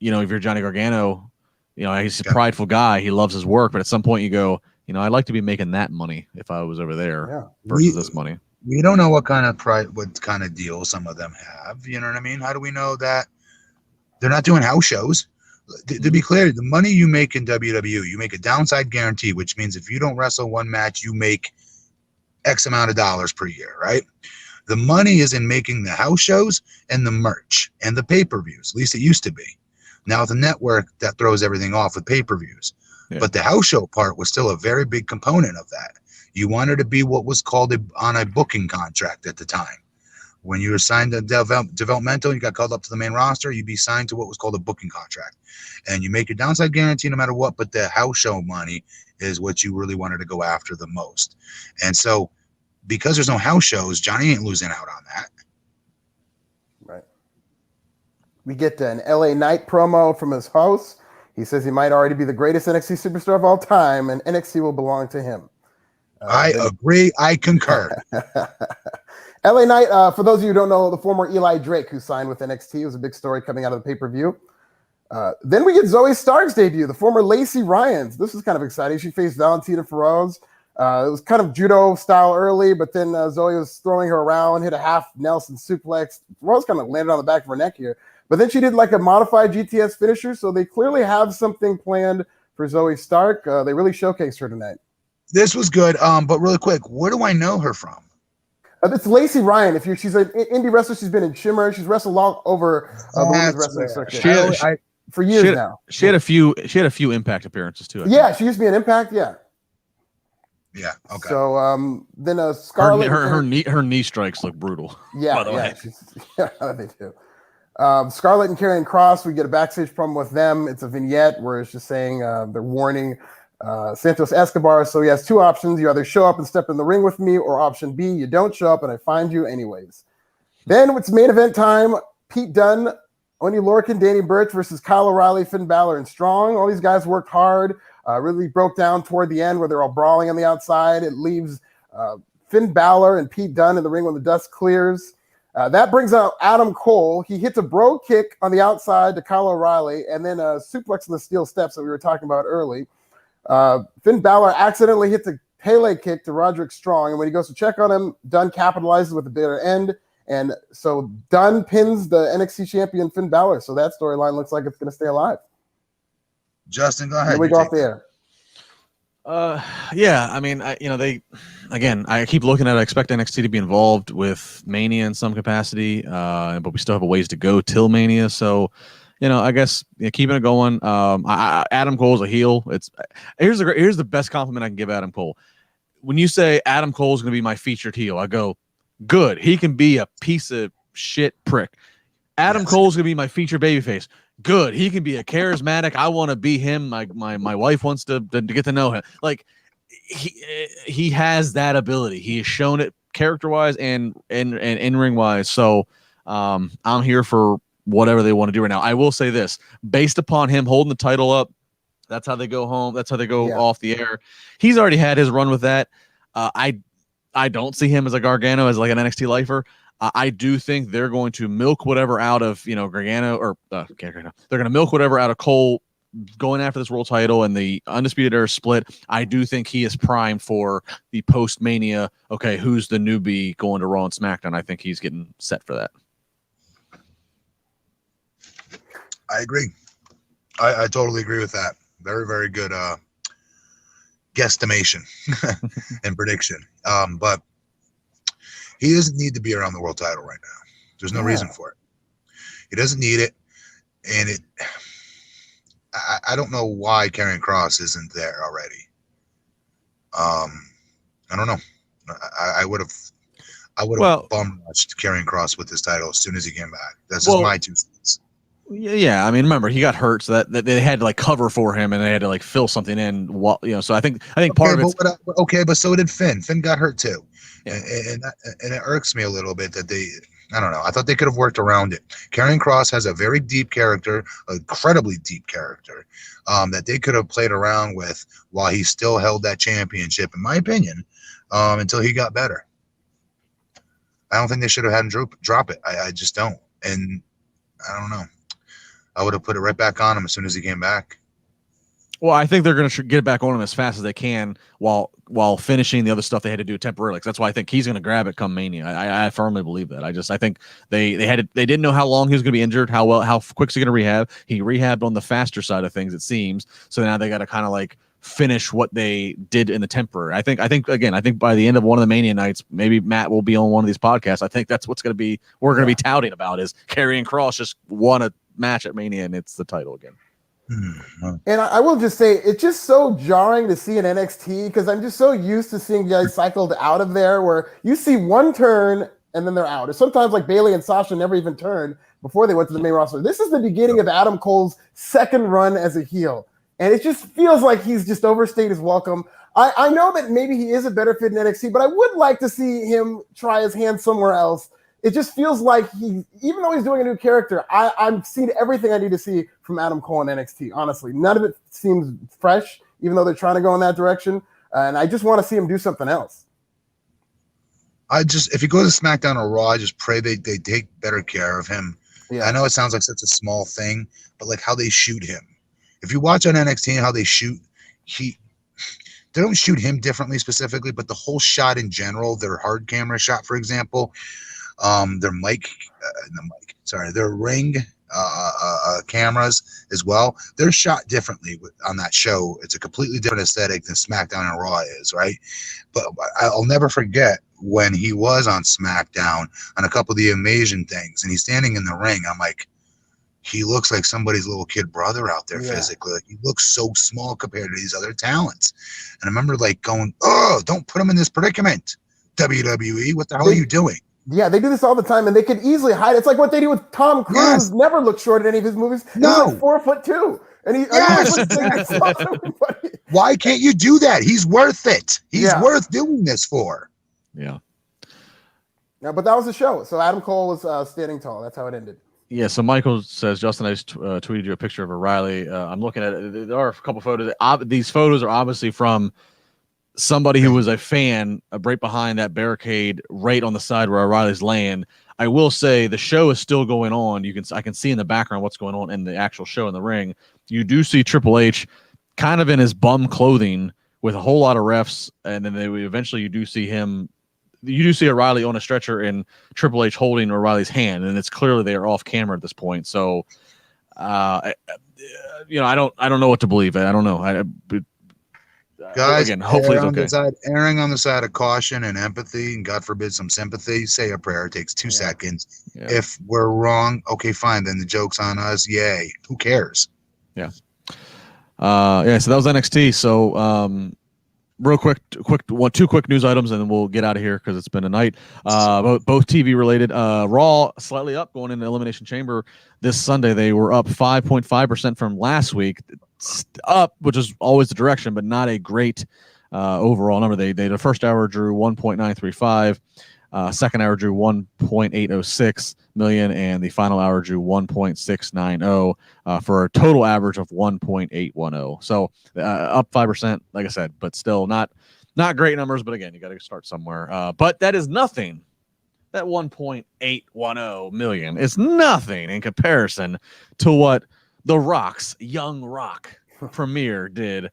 if you're Johnny Gargano, he's a prideful guy. He loves his work, but at some point you go, I'd like to be making that money if I was over there versus this money. We don't know what kind of deal some of them have. You know what I mean? How do we know that they're not doing house shows? To be clear, the money you make in WWE, you make a downside guarantee, which means if you don't wrestle one match, you make X amount of dollars per year, right? The money is in making the house shows and the merch and the pay-per-views. At least it used to be. Now the network, that throws everything off with pay-per-views. Yeah. But the house show part was still a very big component of that. You wanted to be what was called on a booking contract at the time. When you were signed to developmental, you got called up to the main roster, you'd be signed to what was called a booking contract. And you make your downside guarantee no matter what, but the house show money is what you really wanted to go after the most. And so because there's no house shows, Johnny ain't losing out on that. Right. We get an LA Knight promo from his host. He says he might already be the greatest NXT superstar of all time, and NXT will belong to him. I agree. I concur. LA Knight, for those of you who don't know, the former Eli Drake who signed with NXT. It was a big story coming out of the pay-per-view. Then we get Zoe Stark's debut, the former Lacey Ryans. This was kind of exciting. She faced Valentina Feroz. It was kind of judo style early, but then Zoe was throwing her around, hit a half Nelson suplex. Feroz kind of landed on the back of her neck here. But then she did like a modified GTS finisher, so they clearly have something planned for Zoe Stark. They really showcased her tonight. This was good, but really quick, where do I know her from? It's Lacey Ryan. She's an indie wrestler. She's been in Shimmer. She's wrestled long over the women's wrestling circuit for years now. She had a few Impact appearances too. She used to be an Impact. Yeah. Yeah. Okay. So then Scarlett. Her knee strikes look brutal. Yeah. By the way. They do. Scarlett and Karrion Kross, we get a backstage promo with them. It's a vignette where it's just saying they're warning Santos Escobar. So he has two options. You either show up and step in the ring with me, or option B, you don't show up and I find you anyways. Then it's main event time. Pete Dunne, Oney Lorcan, Danny Burch versus Kyle O'Reilly, Finn Balor, and Strong. All these guys worked hard. Really broke down toward the end where they're all brawling on the outside. It leaves Finn Balor and Pete Dunne in the ring when the dust clears. That brings out Adam Cole. He hits a bro kick on the outside to Kyle O'Reilly, and then a suplex on the steel steps that we were talking about early. Finn Balor accidentally hits a Pele kick to Roderick Strong, and when he goes to check on him, Dunne capitalizes with a bitter end, and so Dunne pins the NXT champion Finn Balor. So that storyline looks like it's going to stay alive. Justin, go ahead. We go off the air. Yeah, I mean, I keep looking at it. I expect NXT to be involved with Mania in some capacity, but we still have a ways to go till Mania. So, I guess keeping it going. Adam Cole's a heel. Here's the best compliment I can give Adam Cole. When you say Adam Cole's going to be my featured heel, I go, good. He can be a piece of shit prick. Adam Cole's going to be my featured babyface. Good. He can be a charismatic. I want to be him. My wife wants to get to know him. Like he has that ability. He has shown it character-wise and in-ring wise. So I'm here for whatever they want to do right now. I will say this, based upon him holding the title up, that's how they go home. That's how they go off the air. He's already had his run with that. I don't see him as a Gargano, as like an NXT lifer. I do think they're going to milk whatever out of Gargano, or Gargano. They're going to milk whatever out of Cole going after this world title and the Undisputed Era split. I do think he is primed for the post-Mania. Okay, who's the newbie going to Raw and SmackDown? I think he's getting set for that. I agree. I totally agree with that. Very, very good guesstimation and prediction. But he doesn't need to be around the world title right now. There's no reason for it. He doesn't need it. And I don't know why Karrion Kross isn't there already. I don't know. I would have bum rushed Karrion Kross with his title as soon as he came back. That's just my 2 cents. Yeah, I mean, remember he got hurt, so that they had to like cover for him, and they had to like fill something in. So I think part of it. But so did Finn. Finn got hurt too, and it irks me a little bit that I don't know. I thought they could have worked around it. Karrion Kross has a very deep character, incredibly deep character, that they could have played around with while he still held that championship, in my opinion, until he got better. I don't think they should have had him drop it. I just don't, and I don't know. I would have put it right back on him as soon as he came back. Well, I think they're going to get it back on him as fast as they can while finishing the other stuff they had to do temporarily. That's why I think he's going to grab it come Mania. I firmly believe that. I think they didn't know how long he was going to be injured, how quick is he going to rehab. He rehabbed on the faster side of things, it seems. So now they got to kind of like finish what they did in the temporary. I think by the end of one of the Mania nights, maybe Matt will be on one of these podcasts. I think that's what's going to be we're going to be touting about is Karrion Kross just won a match at Mania and it's the title again. And I will just say it's just so jarring to see an NXT because I'm just so used to seeing guys cycled out of there where you see one turn and then they're out. Or sometimes like Bayley and Sasha never even turned before they went to the main roster. This is the beginning of Adam Cole's second run as a heel. And it just feels like he's just overstayed his welcome. I know that maybe he is a better fit in NXT, but I would like to see him try his hand somewhere else. It just feels like even though he's doing a new character, I'm seeing everything I need to see from Adam Cole in NXT, honestly. None of it seems fresh, even though they're trying to go in that direction. And I just want to see him do something else. If he goes to SmackDown or Raw, I just pray they take better care of him. Yeah. I know it sounds like such a small thing, but like how they shoot him. If you watch on NXT and how they shoot, they don't shoot him differently specifically, but the whole shot in general, their hard camera shot, for example, their ring cameras as well. They're shot differently on that show. It's a completely different aesthetic than SmackDown and Raw is, right? But I'll never forget when he was on SmackDown on a couple of the Invasion things, and he's standing in the ring, I'm like, he looks like somebody's little kid brother out there physically. Like, he looks so small compared to these other talents. And I remember like going, oh, don't put him in this predicament. WWE, what the hell are you doing? Yeah, they do this all the time, and they could easily hide. It's like what they do with Tom Cruise. Yes. Never looked short in any of his movies. No. He's like 4'2", and he. Yes, Exactly. Why can't you do that? He's worth it. He's worth doing this for. Yeah. Yeah, but that was the show. So Adam Cole was standing tall. That's how it ended. Yeah, so Michael says, Justin, I just tweeted you a picture of O'Reilly. I'm looking at it. There are a couple photos. These photos are obviously from somebody who was a fan right behind that barricade right on the side where O'Reilly's laying. I will say the show is still going on. I can see in the background what's going on in the actual show in the ring. You do see Triple H kind of in his bum clothing with a whole lot of refs, and then eventually you do see O'Reilly on a stretcher and Triple H holding O'Reilly's hand, and it's clearly they are off camera at this point. So, I don't know what to believe. I don't know. Guys, again, hopefully it's okay. Erring on the side of caution and empathy, and God forbid some sympathy. Say a prayer. It takes 2 seconds. Yeah. If we're wrong, okay, fine. Then the joke's on us. Yay. Who cares? Yeah. So that was NXT. So, real quick, two quick news items, and then we'll get out of here because it's been a night. Both TV related. Raw slightly up going into Elimination Chamber this Sunday. They were up 5.5% from last week. It's up, which is always the direction, but not a great overall number. They the first hour drew 1.935, second hour drew 1.806 million, and the final hour drew 1.690 for a total average of 1.810. So up 5%, like I said, but still not great numbers. But again, you got to start somewhere. But that is nothing. That 1.810 million is nothing in comparison to what The Rock's Young Rock premiere did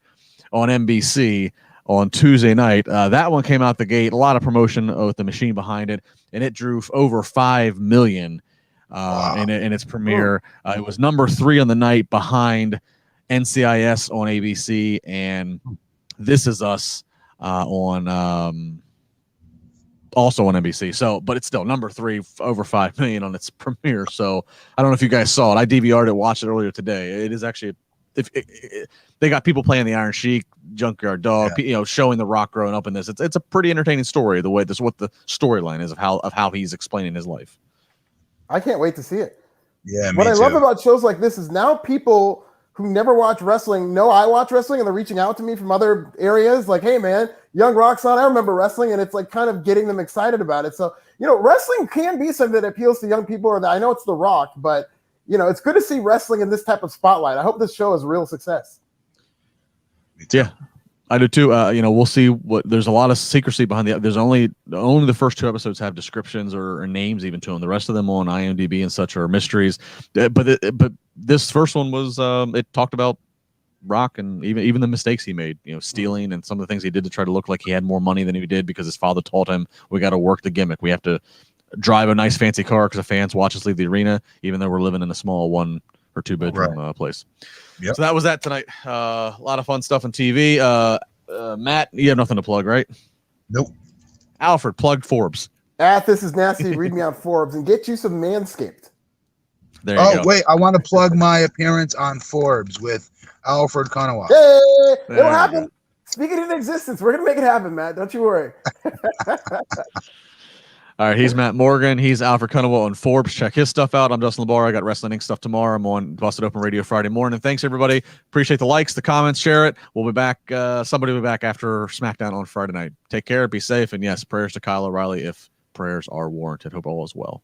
on NBC on Tuesday night. That one came out the gate, a lot of promotion with the machine behind it, and it drew over 5 million in its premiere. It was number 3 on the night behind NCIS on ABC and This Is Us on also on NBC. So, but it's still number 3, over 5 million on its premiere. So I don't know if you guys saw it. I DVR'd it, watched it earlier today. It is actually, they got people playing the Iron Sheik, Junkyard Dog, showing The Rock growing up in this. It's a pretty entertaining story. The way this, what the storyline is of how he's explaining his life. I can't wait to see it. Yeah, what I love about shows like this is now people who never watch wrestling know I watch wrestling, and they're reaching out to me from other areas like, hey man, Young Rock's on, I remember wrestling, and it's like kind of getting them excited about it. So, wrestling can be something that appeals to young people, or that I know it's The Rock, but it's good to see wrestling in this type of spotlight. I hope this show is a real success. Yeah, I do too. We'll see there's a lot of secrecy behind there's only the first 2 episodes have descriptions or names even to them. The rest of them on IMDb and such are mysteries. But this first one was, it talked about Rock and even the mistakes he made, stealing and some of the things he did to try to look like he had more money than he did because his father taught him, we got to work the gimmick. We have to drive a nice fancy car because the fans watch us leave the arena, even though we're living in a small 1 or 2 bedroom place. Yep. So that was that tonight. A lot of fun stuff on TV. Matt, you have nothing to plug, right? Nope. Alfred, plug Forbes. This is nasty. Read me on Forbes and get you some Manscaped. There you go. Wait, I want to plug my appearance on Forbes with Alfred Konuwa. Hey, it'll happen. Speak it into existence. We're gonna make it happen, Matt. Don't you worry. All right, he's Matt Morgan. He's Alfred Konuwa on Forbes. Check his stuff out. I'm Justin LaBar. I got Wrestling Inc. stuff tomorrow. I'm on Busted Open Radio Friday morning. Thanks, everybody. Appreciate the likes, the comments, share it. We'll be back. Somebody will be back after SmackDown on Friday night. Take care. Be safe. And yes, prayers to Kyle O'Reilly if prayers are warranted. Hope all is well.